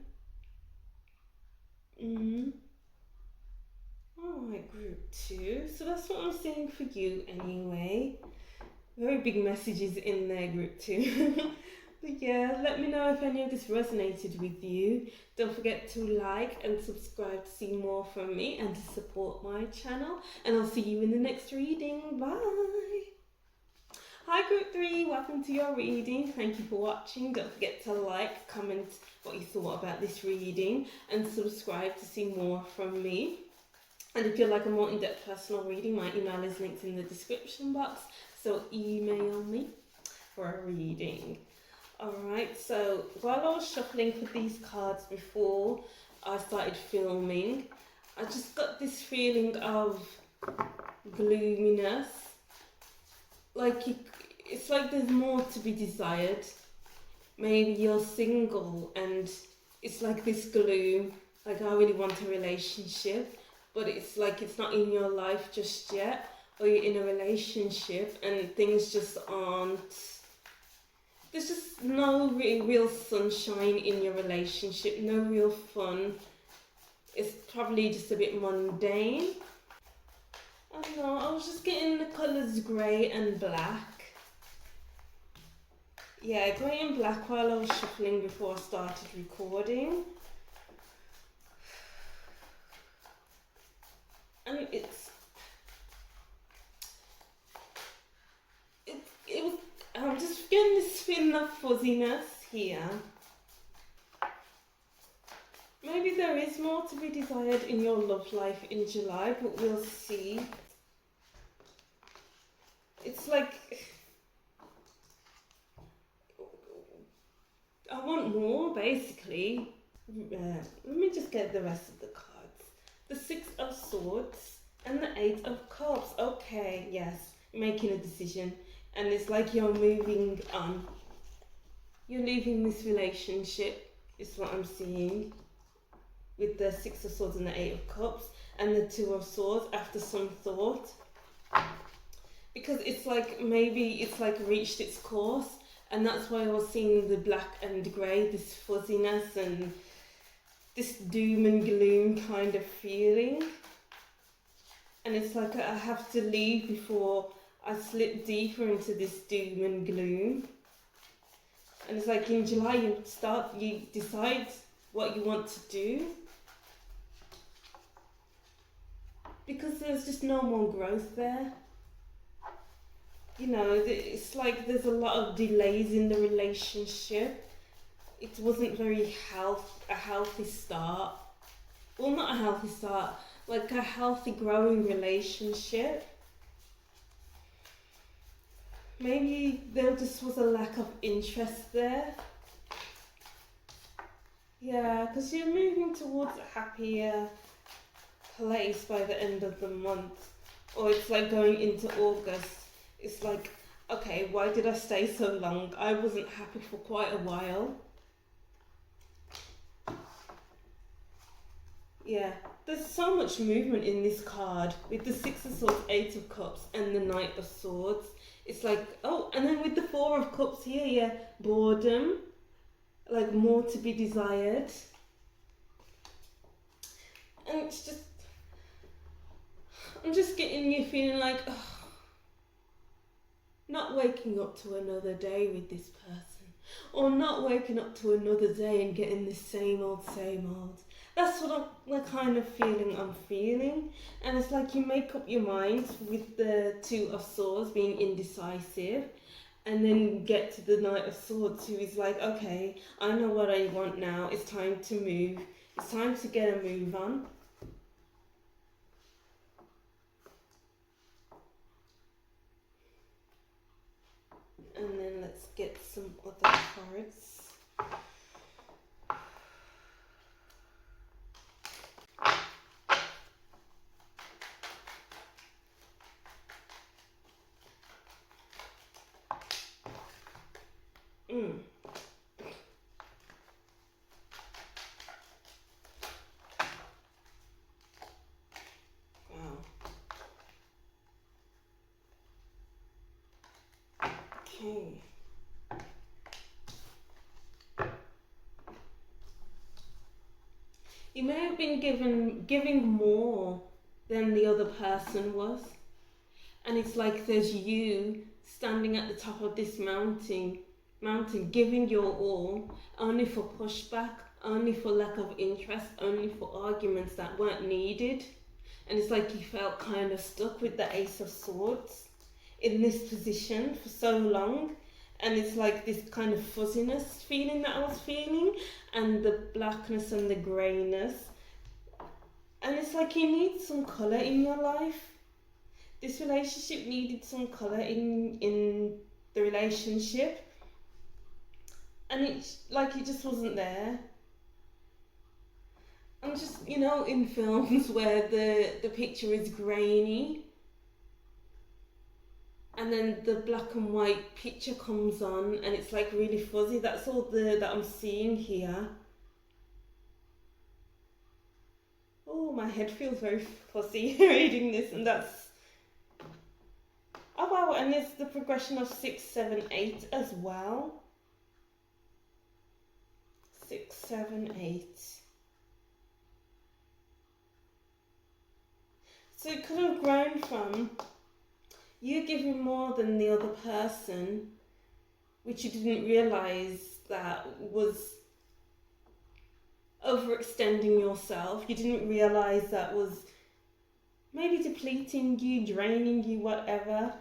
Alright, group 2. So that's what I'm seeing for you anyway. Very big messages in there, group 2. But yeah, let me know if any of this resonated with you. Don't forget to like and subscribe to see more from me and to support my channel. And I'll see you in the next reading. Bye! Hi group 3, welcome to your reading. Thank you for watching. Don't forget to like, comment what you thought about this reading, and subscribe to see more from me. And if you'd like a more in-depth personal reading, my email is linked in the description box, so email me for a reading. Alright, so while I was shuffling for these cards before I started filming, I just got this feeling of gloominess. Like it's like there's more to be desired. Maybe you're single and it's like this gloom, like I really want a relationship, but it's like it's not in your life just yet, or you're in a relationship and things just aren't... There's just no real sunshine in your relationship, no real fun. It's probably just a bit mundane. I don't know, I was just getting the colours grey and black. Yeah, grey and black while I was shuffling before I started recording. And it was... I'm just getting this feeling of fuzziness here. Maybe there is more to be desired in your love life in July, but we'll see. It's like... I want more, basically. Let me me just get the rest of the cards. The Six of Swords and the Eight of Cups. Okay, yes, making a decision. And it's like you're moving on. You're leaving this relationship, is what I'm seeing. With the Six of Swords and the Eight of Cups and the Two of Swords after some thought. Because it's like, maybe it's like reached its course. And that's why I was seeing the black and grey, this fuzziness and this doom and gloom kind of feeling. And it's like I have to leave before I slip deeper into this doom and gloom. And it's like in July you decide what you want to do. Because there's just no more growth there. You know, it's like there's a lot of delays in the relationship. It wasn't very a healthy start. Well, not a healthy start, like a healthy growing relationship. Maybe there just was a lack of interest there. Yeah, because you're moving towards a happier place by the end of the month. Or it's like going into August. It's like, okay, why did I stay so long? I wasn't happy for quite a while. Yeah, there's so much movement in this card with the Six of Swords, Eight of Cups and the Knight of Swords. It's like, oh, and then with the Four of Cups here, yeah, boredom, like more to be desired. And it's just, I'm just getting you feeling like, oh, not waking up to another day with this person, or not waking up to another day and getting the same old, same old. That's what the kind of feeling I'm feeling. And it's like you make up your mind with the Two of Swords being indecisive, and then get to the Knight of Swords who is like, okay, I know what I want now. It's time to move. It's time to get a move on. And then let's get some other cards. Wow. Okay. You may have been giving more than the other person was. And it's like there's you standing at the top of this mountain, giving your all, only for pushback, only for lack of interest, only for arguments that weren't needed. And it's like you felt kind of stuck with the Ace of Swords in this position for so long. And it's like this kind of fuzziness feeling that I was feeling, and the blackness and the greyness. And it's like you need some colour in your life. This relationship needed some colour in the relationship. And it's like it just wasn't there. And just, you know, in films where the picture is grainy, and then the black and white picture comes on and it's like really fuzzy. That's all that I'm seeing here. Oh, my head feels very fuzzy reading this, and that's... Oh wow, and there's the progression of 6, 7, 8 as well. 6, 7, 8. So it could have grown from you giving more than the other person, which you didn't realise that was overextending yourself. You didn't realise that was maybe depleting you, draining you, whatever.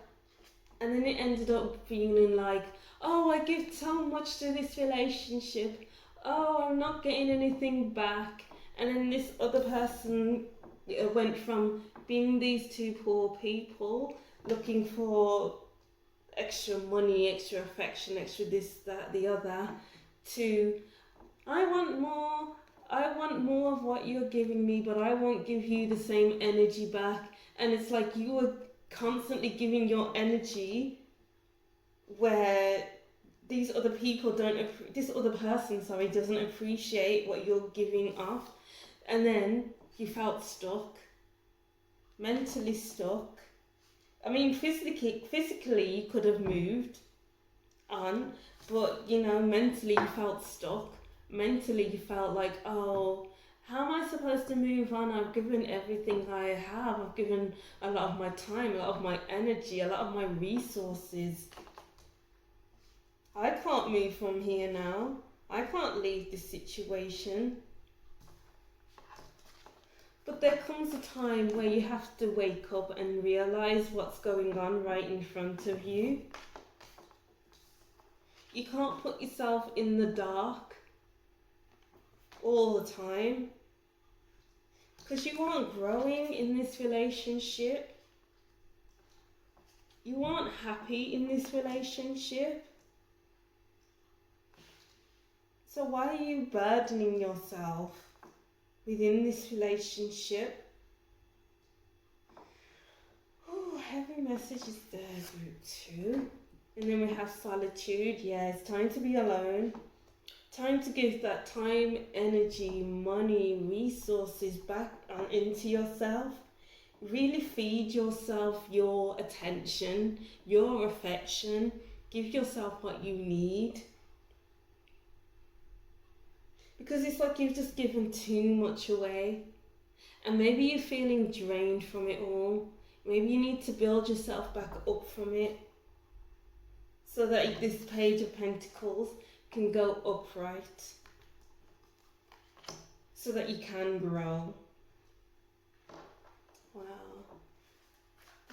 And then it ended up feeling like, oh, I give so much to this relationship. Oh, I'm not getting anything back. And then this other person went from being these two poor people looking for extra money, extra affection, extra this, that, the other, to I want more, I want more of what you're giving me, but I won't give you the same energy back. And it's like you are constantly giving your energy where this other person, doesn't appreciate what you're giving off. And then you felt stuck, mentally stuck. I mean, physically you could have moved on, but mentally you felt stuck. Mentally you felt like, oh, how am I supposed to move on? I've given everything I have. I've given a lot of my time, a lot of my energy, a lot of my resources. I can't move from here now. I can't leave this situation. But there comes a time where you have to wake up and realize what's going on right in front of you. You can't put yourself in the dark all the time, because you aren't growing in this relationship. You aren't happy in this relationship. So why are you burdening yourself within this relationship? Oh, heavy message is there, group 2. And then we have solitude. Yeah, it's time to be alone. Time to give that time, energy, money, resources back into yourself. Really feed yourself your attention, your affection. Give yourself what you need. Because it's like you've just given too much away. And maybe you're feeling drained from it all. Maybe you need to build yourself back up from it, so that this Page of Pentacles can go upright, so that you can grow. Wow.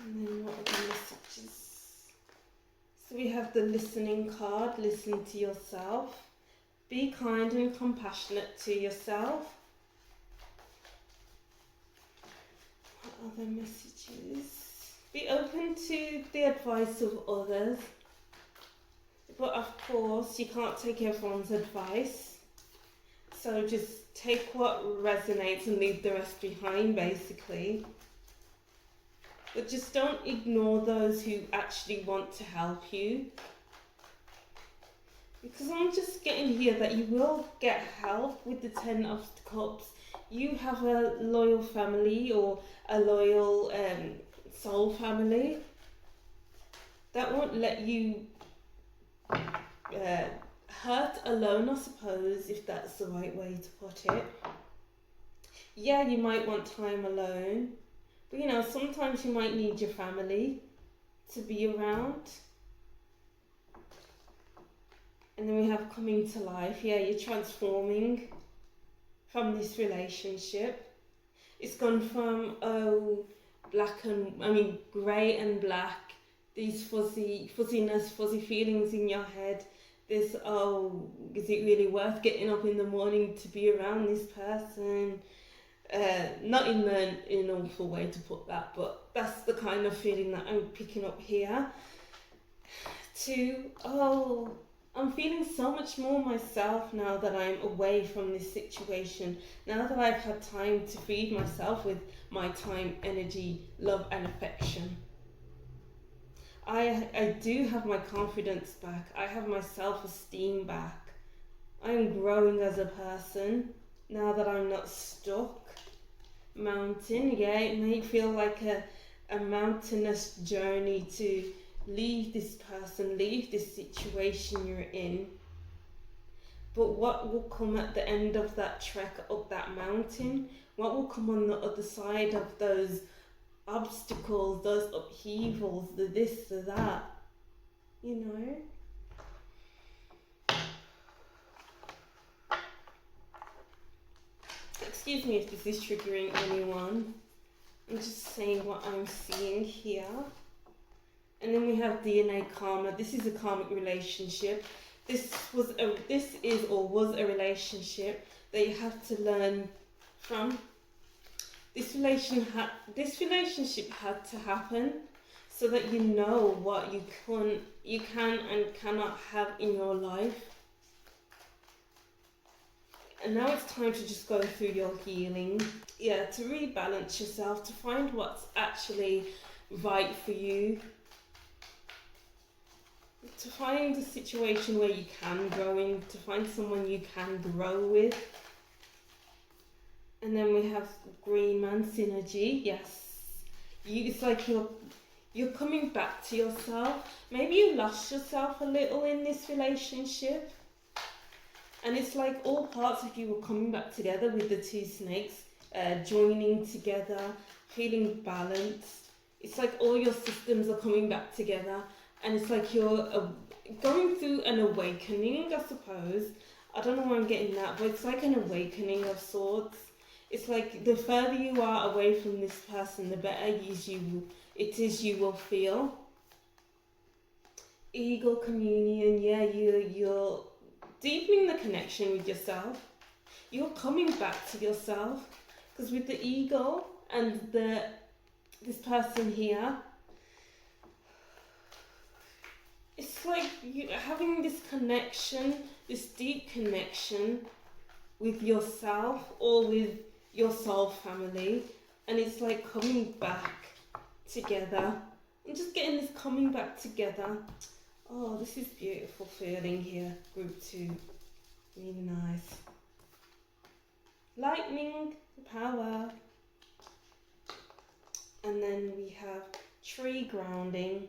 And then what are the messages? So we have the listening card. Listen to yourself. Be kind and compassionate to yourself. What other messages? Be open to the advice of others. But of course, you can't take everyone's advice. So just take what resonates and leave the rest behind, basically. But just don't ignore those who actually want to help you. Because I'm just getting here that you will get help with the 10 of Cups. You have a loyal family or a loyal soul family that won't let you hurt alone, I suppose, if that's the right way to put it. Yeah, you might want time alone, but sometimes you might need your family to be around. And then we have coming to life. Yeah, you're transforming from this relationship. It's gone from grey and black, these fuzziness, fuzzy feelings in your head. This, is it really worth getting up in the morning to be around this person? Not in an awful way to put that, but that's the kind of feeling that I'm picking up here. To, I'm feeling so much more myself now that I'm away from this situation. Now that I've had time to feed myself with my time, energy, love and affection. I do have my confidence back. I have my self-esteem back. I'm growing as a person now that I'm not stuck. Mountain, yeah, it may feel like a mountainous journey to leave this person, leave this situation you're in. But what will come at the end of that trek up that mountain? What will come on the other side of those obstacles, those upheavals, the this, the that? Excuse me if this is triggering anyone. I'm just saying what I'm seeing here. And then we have DNA karma. This is a karmic relationship. This was a relationship that you have to learn from. This relationship had to happen so that you know what you can and cannot have in your life. And now it's time to just go through your healing. Yeah, to rebalance yourself, to find what's actually right for you. To find a situation where you can grow in, to find someone you can grow with. And then we have Green Man synergy. Yes, it's like you're coming back to yourself. Maybe you lost yourself a little in this relationship, and it's like all parts of you were coming back together with the two snakes, joining together, feeling balanced. It's like all your systems are coming back together, and it's like you're going through an awakening, I suppose. I don't know why I'm getting that, but it's like an awakening of sorts. It's like the further you are away from this person, the better it is you will feel. Eagle communion, yeah, you're deepening the connection with yourself. You're coming back to yourself, because with the eagle and this person here, it's like you having this connection, this deep connection with yourself or with your soul family, and it's like coming back together and just getting this coming back together. Oh, this is beautiful feeling here, group 2. Really nice. Lightning, power. And then we have tree grounding.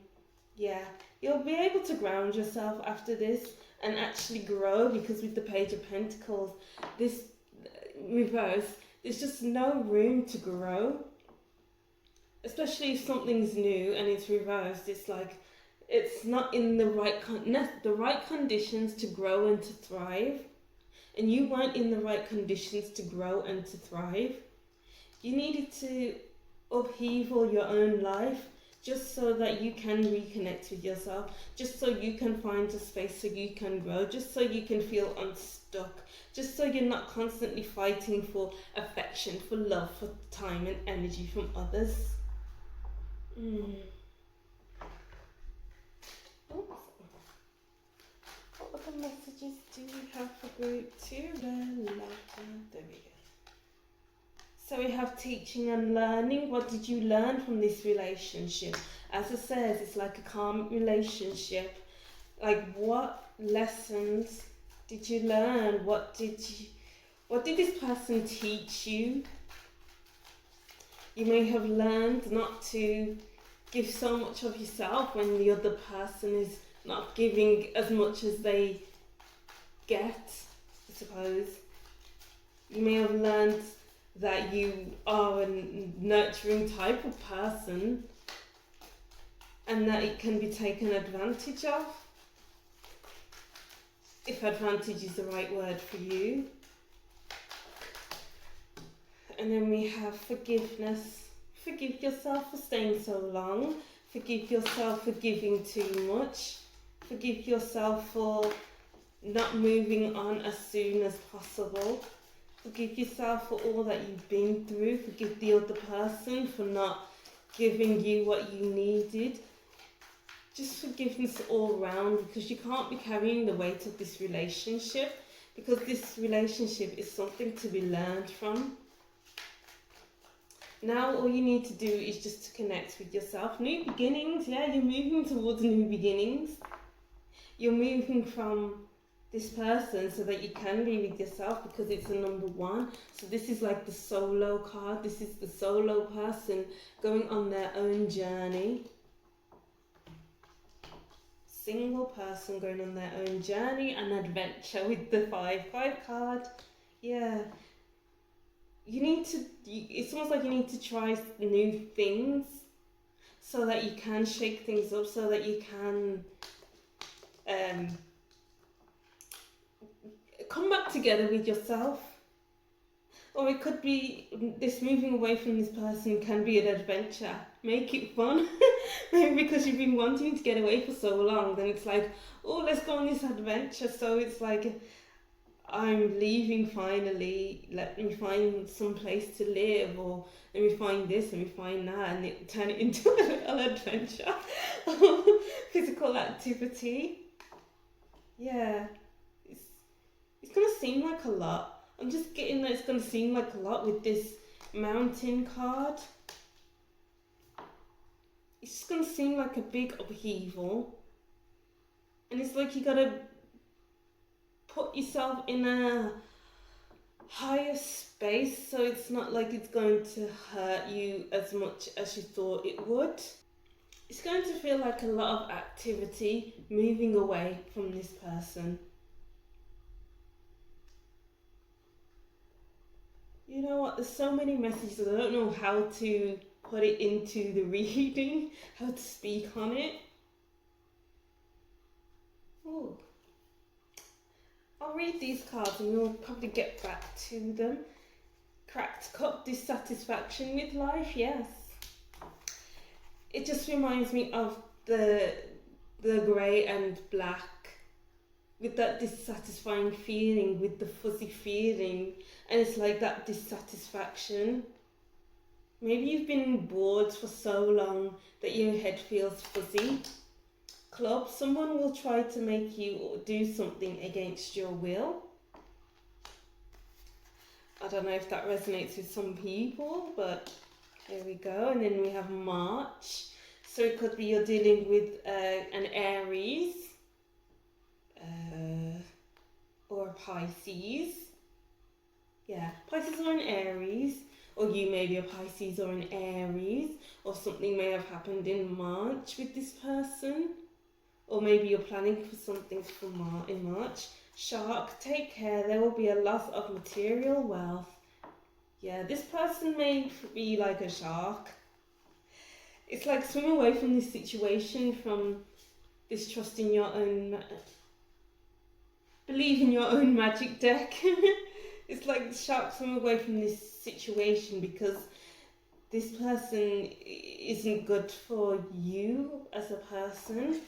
Yeah, you'll be able to ground yourself after this and actually grow, because with the Page of Pentacles, this reverse, there's just no room to grow. Especially if something's new and it's reversed, it's like it's not in the right conditions to grow and to thrive. And you weren't in the right conditions to grow and to thrive. You needed to upheaval your own life just so that you can reconnect with yourself, just so you can find a space so you can grow, just so you can feel unstuck, just so you're not constantly fighting for affection, for love, for time and energy from others. Oops. What other messages do we have for group 2? There we go. So we have teaching and learning. What did you learn from this relationship? As it says, it's like a karmic relationship. Like, what lessons did you learn? What did this person teach you? You may have learned not to give so much of yourself when the other person is not giving as much as they get, I suppose. You may have learned that you are a nurturing type of person and that it can be taken advantage of, if advantage is the right word for you. And then we have forgiveness. Forgive yourself for staying so long. Forgive yourself for giving too much. Forgive yourself for not moving on as soon as possible. Forgive yourself for all that you've been through. Forgive the other person for not giving you what you needed. Just forgiveness all round, because you can't be carrying the weight of this relationship, because this relationship is something to be learned from. Now all you need to do is just to connect with yourself. New beginnings, yeah, you're moving towards new beginnings. You're moving from this person so that you can be with yourself, because it's a number 1. So this is like the solo card. This is the solo person going on their own journey. Single person going on their own journey and adventure with the 5 card. Yeah. You need to, it's almost like you need to try new things so that you can shake things up, so that you can come back together with yourself. Or it could be this moving away from this person can be an adventure. Make it fun. Maybe because you've been wanting to get away for so long, then it's like, oh, let's go on this adventure. So it's like, I'm leaving finally, let me find some place to live, or let me find this, let me find that, and turn it into a little adventure. Physical activity. Yeah. It's going to seem like a lot. I'm just getting that it's going to seem like a lot with this mountain card. It's just going to seem like a big upheaval. And it's like you got to put yourself in a higher space so it's not like it's going to hurt you as much as you thought it would. It's going to feel like a lot of activity moving away from this person. You know what, there's so many messages, I don't know how to put it into the reading, how to speak on it. Ooh. I'll read these cards and we'll probably get back to them. Cracked cup, dissatisfaction with life, yes. It just reminds me of the grey and black, with that dissatisfying feeling, with the fuzzy feeling, and it's like that dissatisfaction. Maybe you've been bored for so long that your head feels fuzzy. Club, someone will try to make you do something against your will. I don't know if that resonates with some people, but there we go. And then we have March. So it could be you're dealing with an Aries or a Pisces. Yeah, Pisces or an Aries. Or you may be a Pisces or an Aries. Or something may have happened in March with this person. Or maybe you're planning for something in March. Shark, take care. There will be a loss of material wealth. Yeah, this person may be like a shark. It's like swim away from this situation, from this trust in your own, believe in your own magic deck. It's like the shark, swim away from this situation because this person isn't good for you as a person.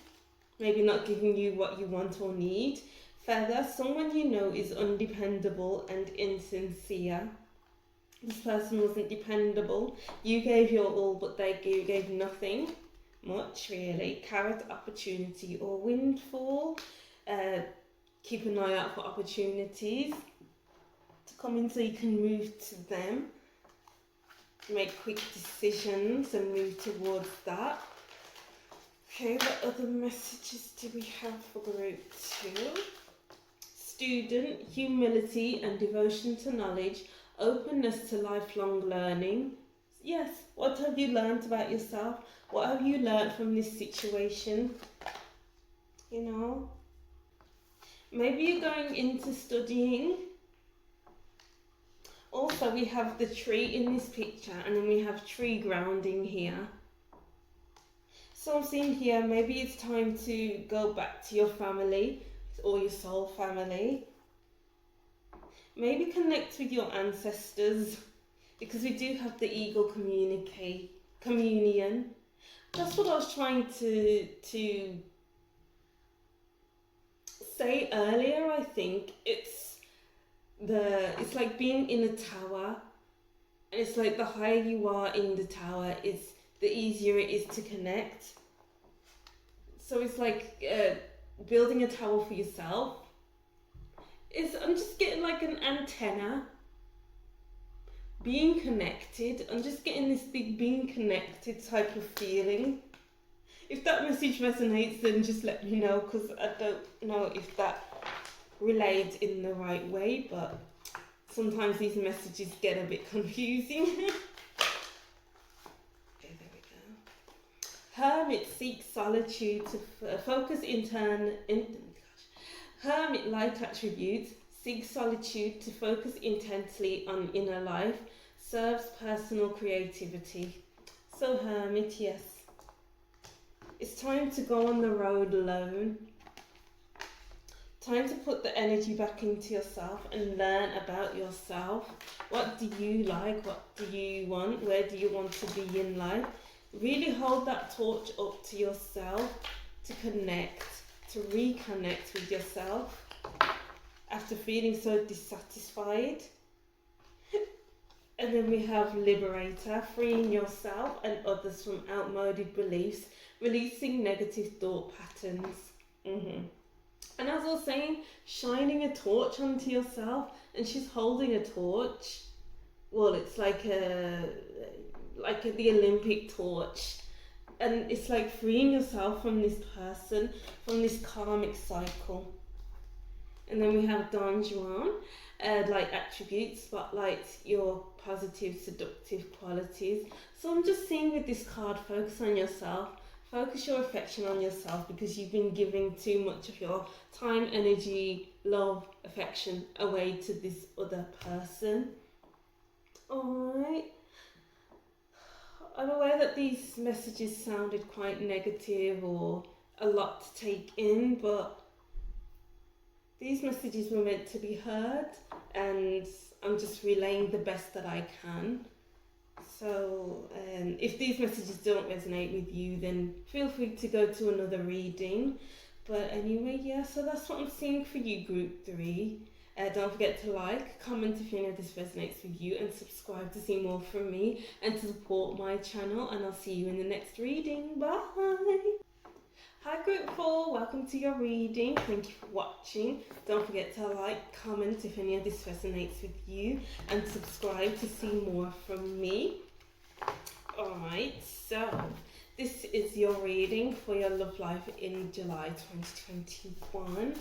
Maybe not giving you what you want or need. Feather, someone you know is undependable and insincere. This person wasn't dependable. You gave your all, but they gave nothing much, really. Carrot, opportunity or windfall. Keep an eye out for opportunities to come in so you can move to them. Make quick decisions and move towards that. Okay, what other messages do we have for group 2? Student, humility and devotion to knowledge, openness to lifelong learning. Yes, what have you learned about yourself? What have you learned from this situation? You know, maybe you're going into studying. Also, we have the tree in this picture, and then we have tree grounding here. So I'm seeing here, maybe it's time to go back to your family or your soul family. Maybe connect with your ancestors, because we do have the eagle communion. That's what I was trying to say earlier, I think. It's like being in a tower, and it's like the higher you are in the tower, the easier it is to connect. So it's like building a tower for yourself. I'm just getting like an antenna. Being connected. I'm just getting this big being connected type of feeling. If that message resonates, then just let me know, because I don't know if that relayed in the right way, but sometimes these messages get a bit confusing. Okay, there we go. Hermit seeks solitude to focus Hermit light attributes, seeks solitude to focus intensely on inner life, serves personal creativity. So Hermit, yes. It's time to go on the road alone. Time to put the energy back into yourself and learn about yourself. What do you like? What do you want? Where do you want to be in life? Really hold that torch up to yourself to connect, to reconnect with yourself after feeling so dissatisfied. And then we have Liberator, freeing yourself and others from outmoded beliefs, releasing negative thought patterns. And as I was saying, shining a torch onto yourself, and she's holding a torch. Well, it's like the Olympic torch, and it's like freeing yourself from this person, from this karmic cycle. And then we have Don Juan, like attributes, spotlights your positive, seductive qualities. So I'm just seeing with this card, focus on yourself. Focus your affection on yourself, because you've been giving too much of your time, energy, love, affection away to this other person. Alright. I'm aware that these messages sounded quite negative or a lot to take in, but these messages were meant to be heard, and I'm just relaying the best that I can. So if these messages don't resonate with you, then feel free to go to another reading. But anyway, yeah, so that's what I'm seeing for you, Group 3. Don't forget to like, comment if any of this resonates with you, and subscribe to see more from me and to support my channel. And I'll see you in the next reading. Bye! Hi Group 4, welcome to your reading. Thank you for watching. Don't forget to like, comment if any of this resonates with you, and subscribe to see more from me. Alright, so this is your reading for your love life in July 2021.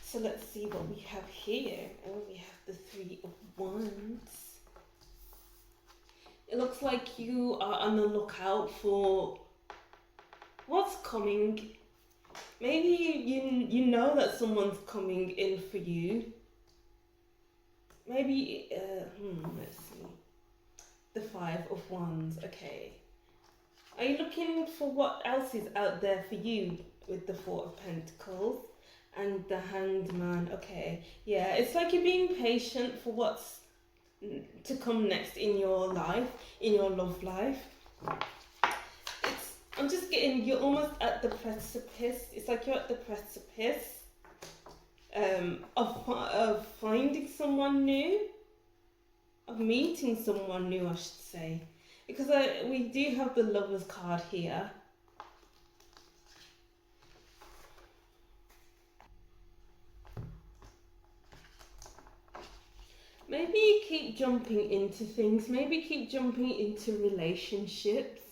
So let's see what we have here. Oh, we have the Three of Wands. It looks like you are on the lookout for what's coming. Maybe you know that someone's coming in for you. Maybe, let's see. The Five of Wands, okay. Are you looking for what else is out there for you with the Four of Pentacles and the Hanged Man? Okay, yeah, it's like you're being patient for what's to come next in your life, in your love life. I'm just getting, you're almost at the precipice. It's like you're at the precipice of finding someone new, of meeting someone new, I should say. Because we do have the Lovers card here. Maybe you keep jumping into things. Maybe keep jumping into relationships.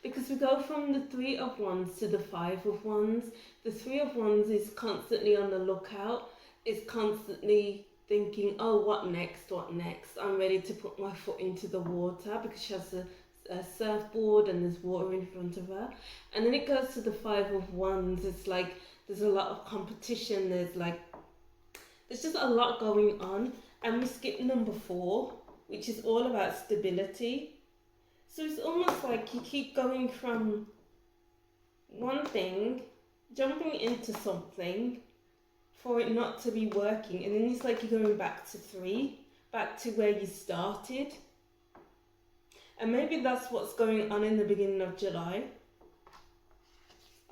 Because we go from the Three of Wands to the Five of Wands. The Three of Wands is constantly on the lookout. Is constantly thinking, oh, what next, what next? I'm ready to put my foot into the water, because she has a surfboard and there's water in front of her. And then it goes to the Five of Wands. It's like there's a lot of competition. There's just a lot going on. And we skip number 4, which is all about stability. So it's almost like you keep going from one thing, jumping into something for it not to be working. And then it's like you're going back to 3, back to where you started. And maybe that's what's going on in the beginning of July.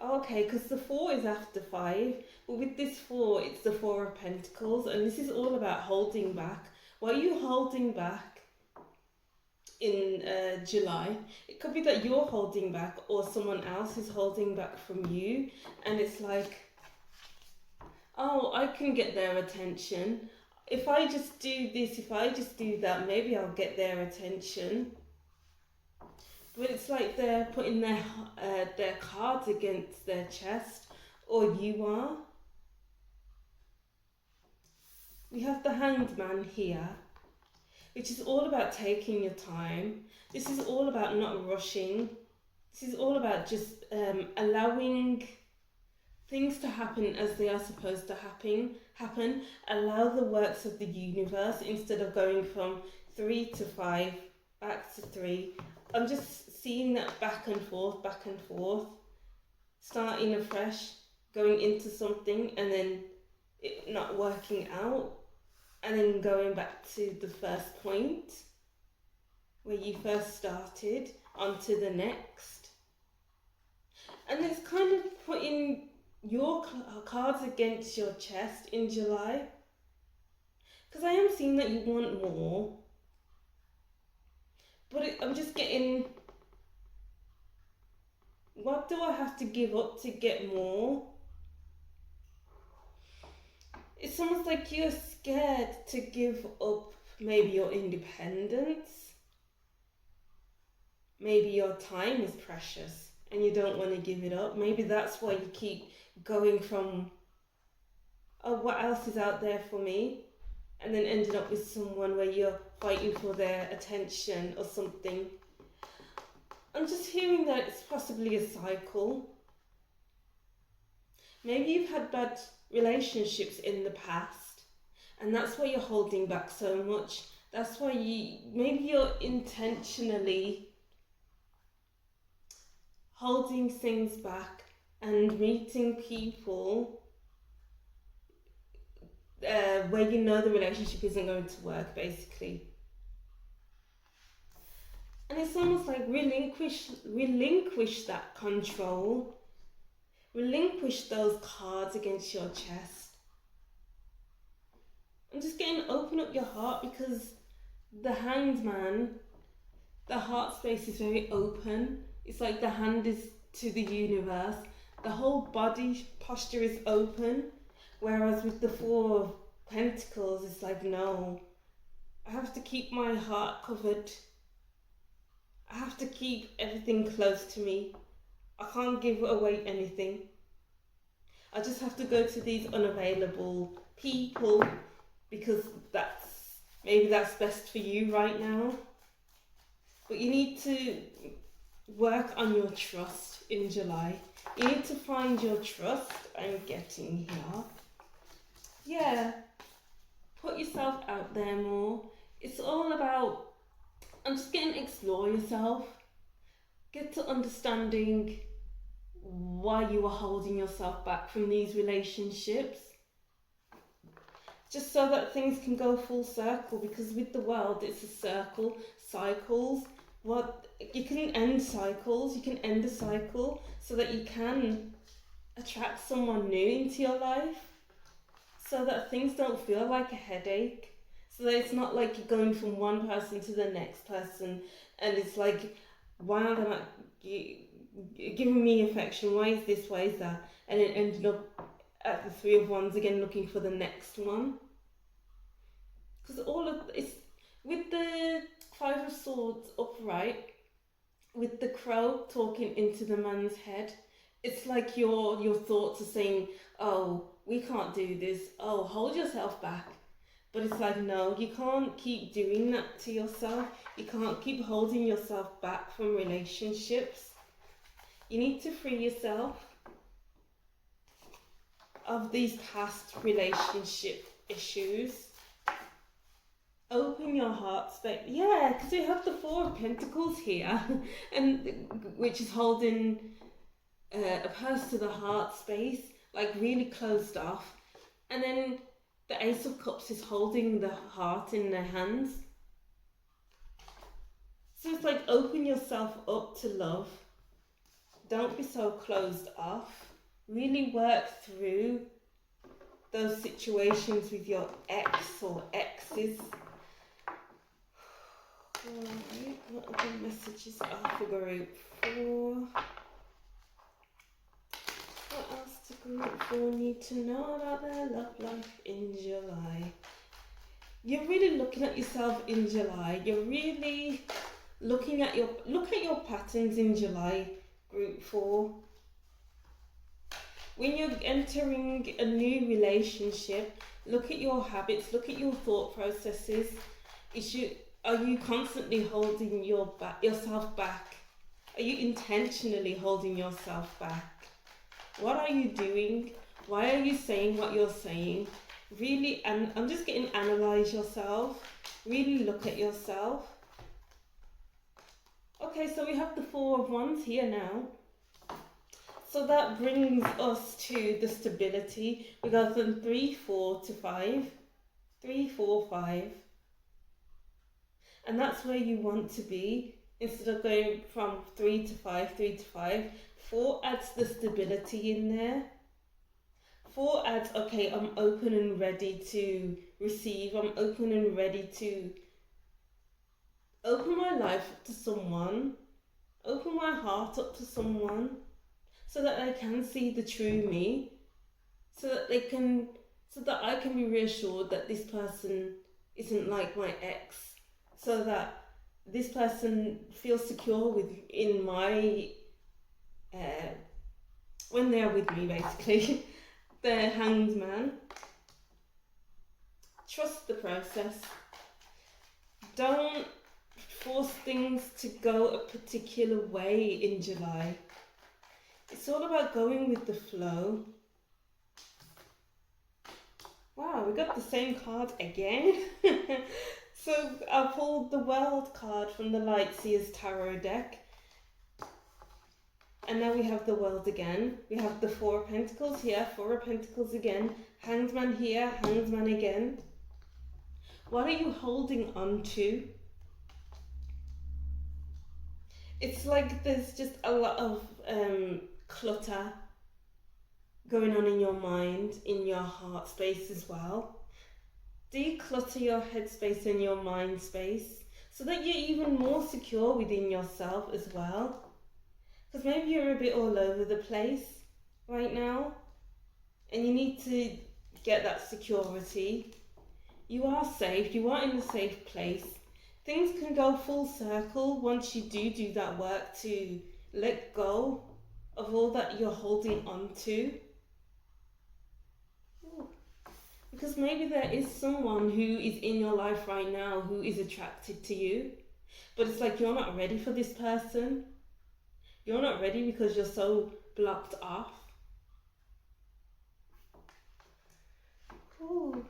Okay, because the 4 is after 5. But with this 4, it's the Four of Pentacles. And this is all about holding back. What are you holding back in July? It could be that you're holding back, or someone else is holding back from you. And it's like, oh, I can get their attention. If I just do this, if I just do that, maybe I'll get their attention. But it's like they're putting their cards against their chest, or you are. We have the Hanged Man here, which is all about taking your time. This is all about not rushing. This is all about just allowing things to happen as they are supposed to happen. Allow the works of the universe, instead of going from 3 to 5, back to 3. I'm just seeing that back and forth, starting afresh, going into something and then it not working out, and then going back to the first point where you first started, onto the next. And it's kind of putting your cards against your chest in July, because I am seeing that you want more. But I'm just getting, what do I have to give up to get more? It's almost like you're scared to give up maybe your independence. Maybe your time is precious and you don't want to give it up. Maybe that's why you keep going from, oh, what else is out there for me? And then ending up with someone where you're fighting for their attention or something. I'm just hearing that it's possibly a cycle. Maybe you've had bad relationships in the past, and that's why you're holding back so much. That's why maybe you're intentionally holding things back and meeting people where you know the relationship isn't going to work, basically. And it's almost like relinquish that control. Relinquish those cards against your chest. I'm just getting open up your heart, because the Hanged Man, the heart space is very open. It's like the hand is to the universe. The whole body posture is open. Whereas with the Four of Pentacles, it's like, no, I have to keep my heart covered. I have to keep everything close to me. I can't give away anything. I just have to go to these unavailable people because maybe that's best for you right now. But you need to work on your trust in July. You need to find your trust. I'm getting here. Yeah. Put yourself out there more. It's all about, I'm just getting explore yourself. Get to understanding why you are holding yourself back from these relationships. Just so that things can go full circle, because with the world it's a circle, cycles. You can end cycles, you can end a cycle so that you can attract someone new into your life, so that things don't feel like a headache, so that it's not like you're going from one person to the next person and it's like, why aren't they not giving me affection, why is this, why is that, and it ended up at the Three of Wands again looking for the next one. Because all of it's with the Five of Swords upright, with the crow talking into the man's head, it's like your thoughts are saying, oh, we can't do this, oh, hold yourself back. But it's like, no, you can't keep doing that to yourself. You can't keep holding yourself back from relationships. You need to free yourself of these past relationship issues. Open your heart space. Yeah, because we have the Four of Pentacles here, and which is holding a purse to the heart space, like really closed off. And then the Ace of Cups is holding the heart in their hands. So it's like, open yourself up to love. Don't be so closed off. Really work through those situations with your ex or exes. Alright, what other messages are for group 4? What else do group 4 need to know about their love life in July? You're really looking at yourself in July. You're really looking at look at your patterns in July, group 4. When you're entering a new relationship, look at your habits, look at your thought processes. Are you constantly holding yourself back? Are you intentionally holding yourself back? What are you doing? Why are you saying what you're saying? Really, and I'm just getting analyze yourself. Really look at yourself. Okay, so we have the Four of Wands here now. So that brings us to the stability. We go from 3, 4 to 5. 3, 4, 5. And that's where you want to be. Instead of going from 3 to 5, 3 to 5. 4 adds the stability in there. 4 adds, okay, I'm open and ready to receive. I'm open and ready to open my life up to someone. Open my heart up to someone. So that they can see the true me. So so that I can be reassured that this person isn't like my ex, so that this person feels secure in my when they are with me, basically. The Hanged Man. Trust the process. Don't force things to go a particular way in July. It's all about going with the flow. Wow, we got the same card again. So I pulled the World card from the Lightseers Tarot deck. And now we have the World again. We have the Four of Pentacles here, Four of Pentacles again. Hanged Man here, Hanged Man again. What are you holding on to? It's like there's just a lot of clutter going on in your mind, in your heart space as well. Declutter your headspace and your mind space so that you're even more secure within yourself as well. Because maybe you're a bit all over the place right now and you need to get that security. You are safe, you are in a safe place. Things can go full circle once you do that work to let go of all that you're holding on to. Ooh. Because maybe there is someone who is in your life right now who is attracted to you, but it's like you're not ready for this person. You're not ready because you're so blocked off. Ooh.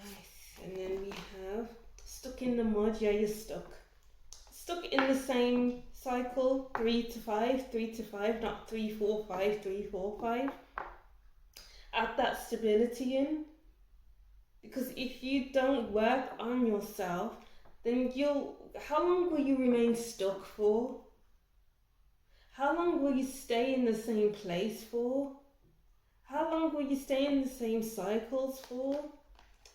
Nice. And then we have stuck in the mud. Yeah, you're stuck. Stuck in the same cycle, 3 to 5, 3 to 5, not 3, 4, 5, 3, 4, 5. Add that stability in. Because if you don't work on yourself, then how long will you remain stuck for? How long will you stay in the same place for? How long will you stay in the same cycles for?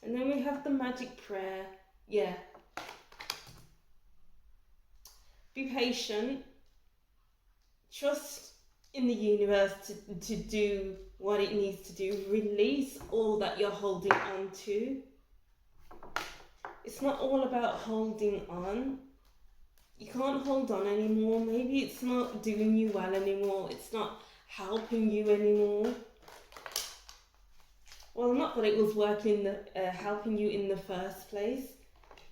And then we have the magic prayer. Yeah. Be patient. Trust in the universe to do what it needs to do. Release all that you're holding on to. It's not all about holding on. You can't hold on anymore. Maybe it's not doing you well anymore. It's not helping you anymore. Well, not that it was helping you in the first place,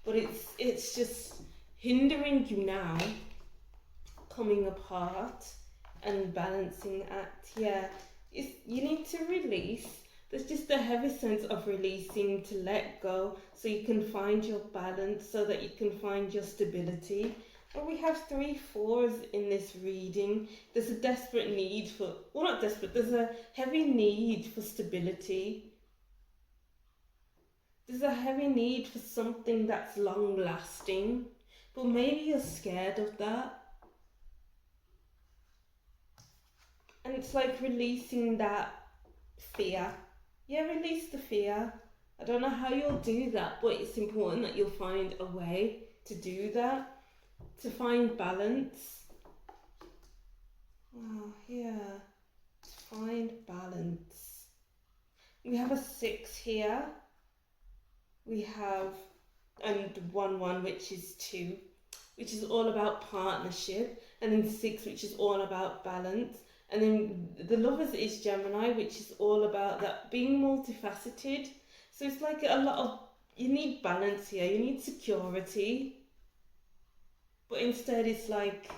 but it's just hindering you now, coming apart and balancing act. Yeah, you need to release. There's just a heavy sense of releasing, to let go, so you can find your balance, so that you can find your stability. And we have 3 4s in this reading. There's a desperate need for, well, not desperate, there's a heavy need for stability. There's a heavy need for something that's long lasting, but maybe you're scared of that. And it's like releasing that fear. Yeah, release the fear. I don't know how you'll do that, but it's important that you'll find a way to do that, to find balance. Oh, yeah, to find balance. We have a 6 here. We have, and 1 1, which is 2, which is all about partnership, and then 6, which is all about balance. And then the Lovers is Gemini, which is all about that being multifaceted. So it's like a lot of, you need balance here, you need security. But instead it's like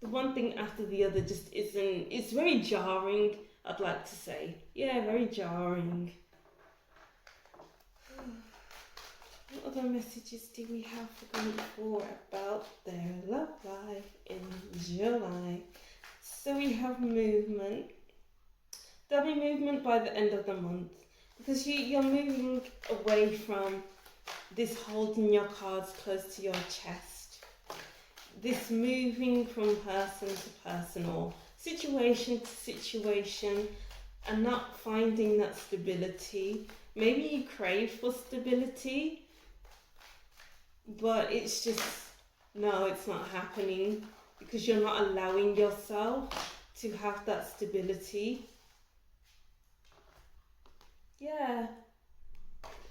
the one thing after the other just isn't, it's very jarring, I'd like to say. Yeah, very jarring. What other messages do we have for group 4 about their love life in July? So we have movement. There'll be movement by the end of the month, because you're moving away from this holding your cards close to your chest. This moving from person to person or situation to situation and not finding that stability. Maybe you crave for stability, but it's just, no, it's not happening because you're not allowing yourself to have that stability. yeah,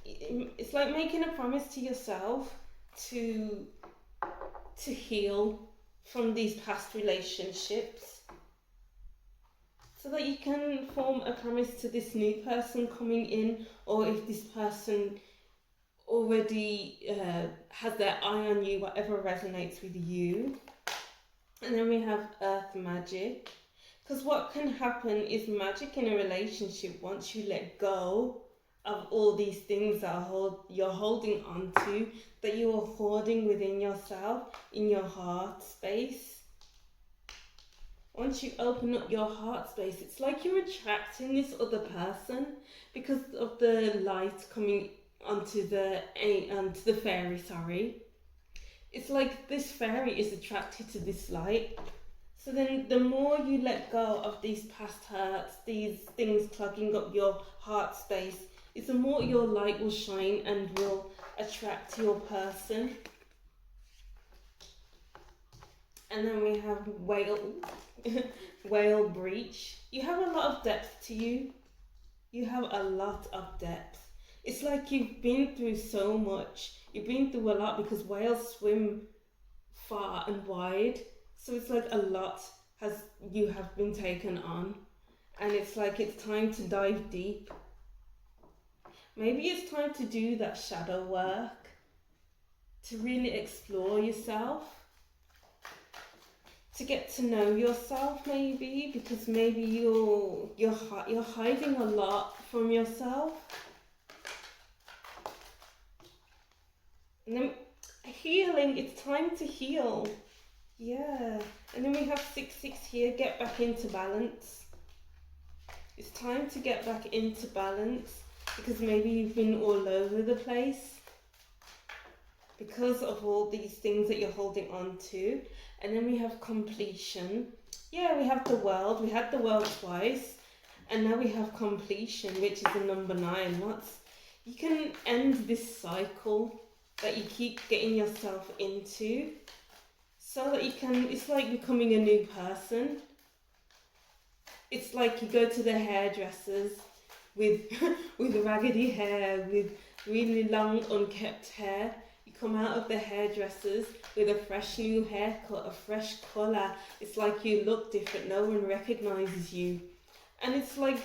it's like making a promise to yourself to heal from these past relationships, so that you can form a promise to this new person coming in, or if this person already has their eye on you, whatever resonates with you. And then we have earth magic, because what can happen is magic in a relationship once you let go of all these things that you're holding on to, that you are hoarding within yourself, in your heart space. Once you open up your heart space, it's like you're attracting this other person because of the light coming onto the fairy, sorry. It's like this fairy is attracted to this light. So then the more you let go of these past hurts, these things clogging up your heart space, is the more your light will shine and will attract your person. And then we have whale breach. You have a lot of depth to you. You have a lot of depth. It's like you've been through so much. You've been through a lot, because whales swim far and wide. So it's like a lot you have been taken on. And it's like it's time to dive deep. Maybe it's time to do that shadow work, to really explore yourself, to get to know yourself, maybe, because maybe you're hiding a lot from yourself. And then healing, it's time to heal. Yeah. And then we have 6-6 here, get back into balance. It's time to get back into balance, because maybe you've been all over the place because of all these things that you're holding on to. And then we have completion. Yeah, we have the world. We had the world twice. And now we have completion, which is the number 9. You can end this cycle that you keep getting yourself into, so that it's like becoming a new person. It's like you go to the hairdressers with raggedy hair, with really long unkept hair. You come out of the hairdressers with a fresh new haircut, a fresh colour. It's like you look different, no one recognises you. And it's like,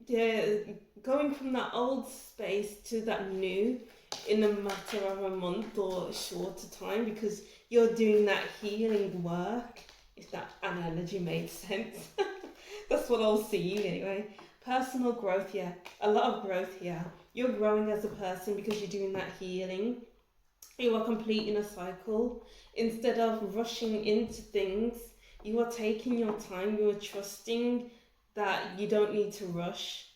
yeah, going from that old space to that new in a matter of a month or a shorter time, because you're doing that healing work, if that analogy made sense. That's what I'll see anyway. Personal growth, yeah. A lot of growth here. You're growing as a person because you're doing that healing. You are completing a cycle. Instead of rushing into things, you are taking your time. You are trusting that you don't need to rush.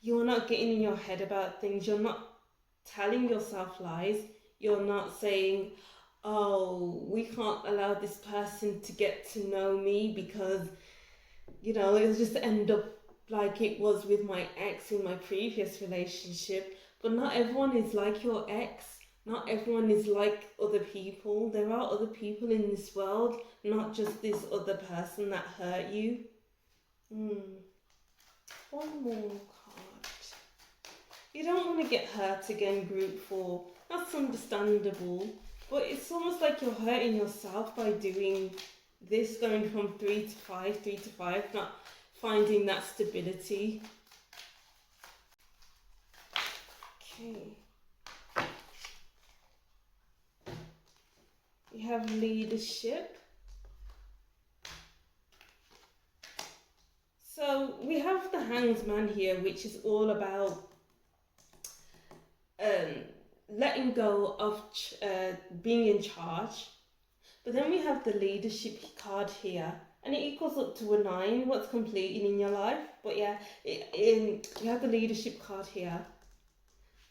You're not getting in your head about things. You're not telling yourself lies. You're not saying, oh, we can't allow this person to get to know me because, it'll just end up like it was with my ex in my previous relationship. But not everyone is like your ex. Not everyone is like other people. There are other people in this world, not just this other person that hurt you. One more card. You don't want to get hurt again, group 4. That's understandable. But it's almost like you're hurting yourself by doing this, going from 3 to 5, not finding that stability. Okay. We have leadership. So we have the Hanged Man here, which is all about letting go of being in charge. But then we have the leadership card here, and it equals up to a 9, what's completing in your life. But yeah, you have the leadership card here.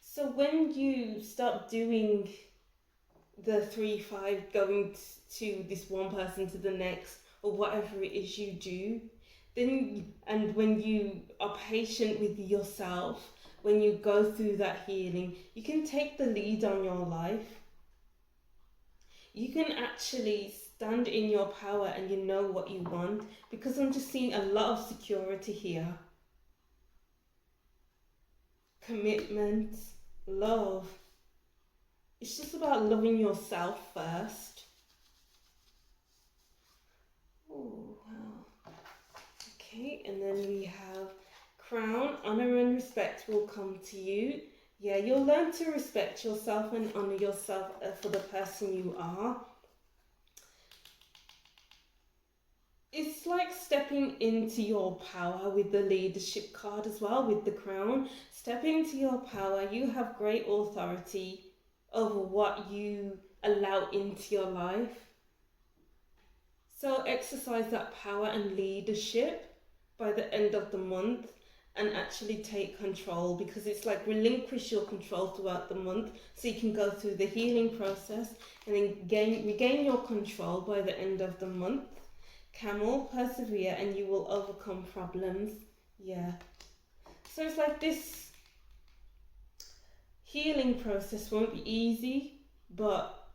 So when you start doing the 3-5, going to this one person to the next, or whatever it is you do, and when you are patient with yourself, when you go through that healing, you can take the lead on your life. You can actually stand in your power and you know what you want, because I'm just seeing a lot of security here. Commitment, love. It's just about loving yourself first. Oh, wow. Okay, and then we have Crown. Honor and respect will come to you. Yeah, you'll learn to respect yourself and honor yourself for the person you are. It's like stepping into your power with the leadership card as well, with the Crown. Stepping into your power, you have great authority over what you allow into your life. So exercise that power and leadership by the end of the month and actually take control, because it's like relinquish your control throughout the month so you can go through the healing process and then regain your control by the end of the month. Camel, persevere and you will overcome problems. Yeah. So it's like this healing process won't be easy, but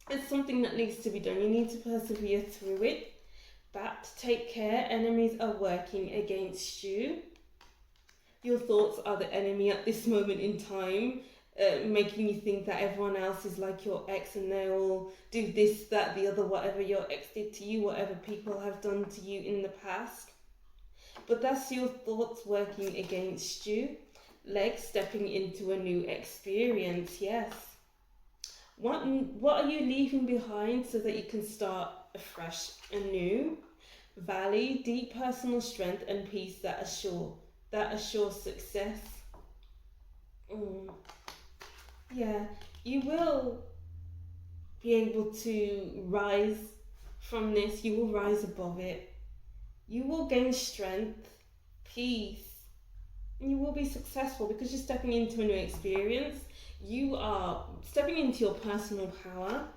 it's something that needs to be done. You need to persevere through it. Bat, take care. Enemies are working against you. Your thoughts are the enemy at this moment in time, making you think that everyone else is like your ex and they all do this, that, the other, whatever your ex did to you, whatever people have done to you in the past. But that's your thoughts working against you. Leg, stepping into a new experience, yes. What are you leaving behind so that you can start afresh and new? Valley, deep personal strength and peace that assures success. Yeah, you will be able to rise from this. You will rise above it. You will gain strength, peace, and you will be successful because you're stepping into a new experience. You are stepping into your personal power.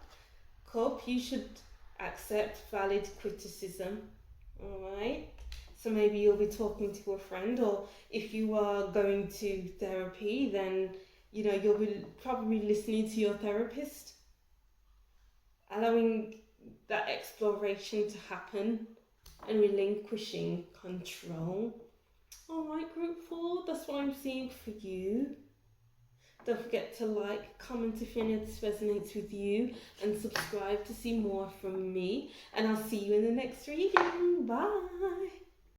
Cup, you should accept valid criticism. Alright? So maybe you'll be talking to a friend, or if you are going to therapy, then you'll be probably listening to your therapist, allowing that exploration to happen and relinquishing control. Alright, group 4, that's what I'm seeing for you. Don't forget to like, comment if any of this resonates with you, and subscribe to see more from me. And I'll see you in the next reading. Bye!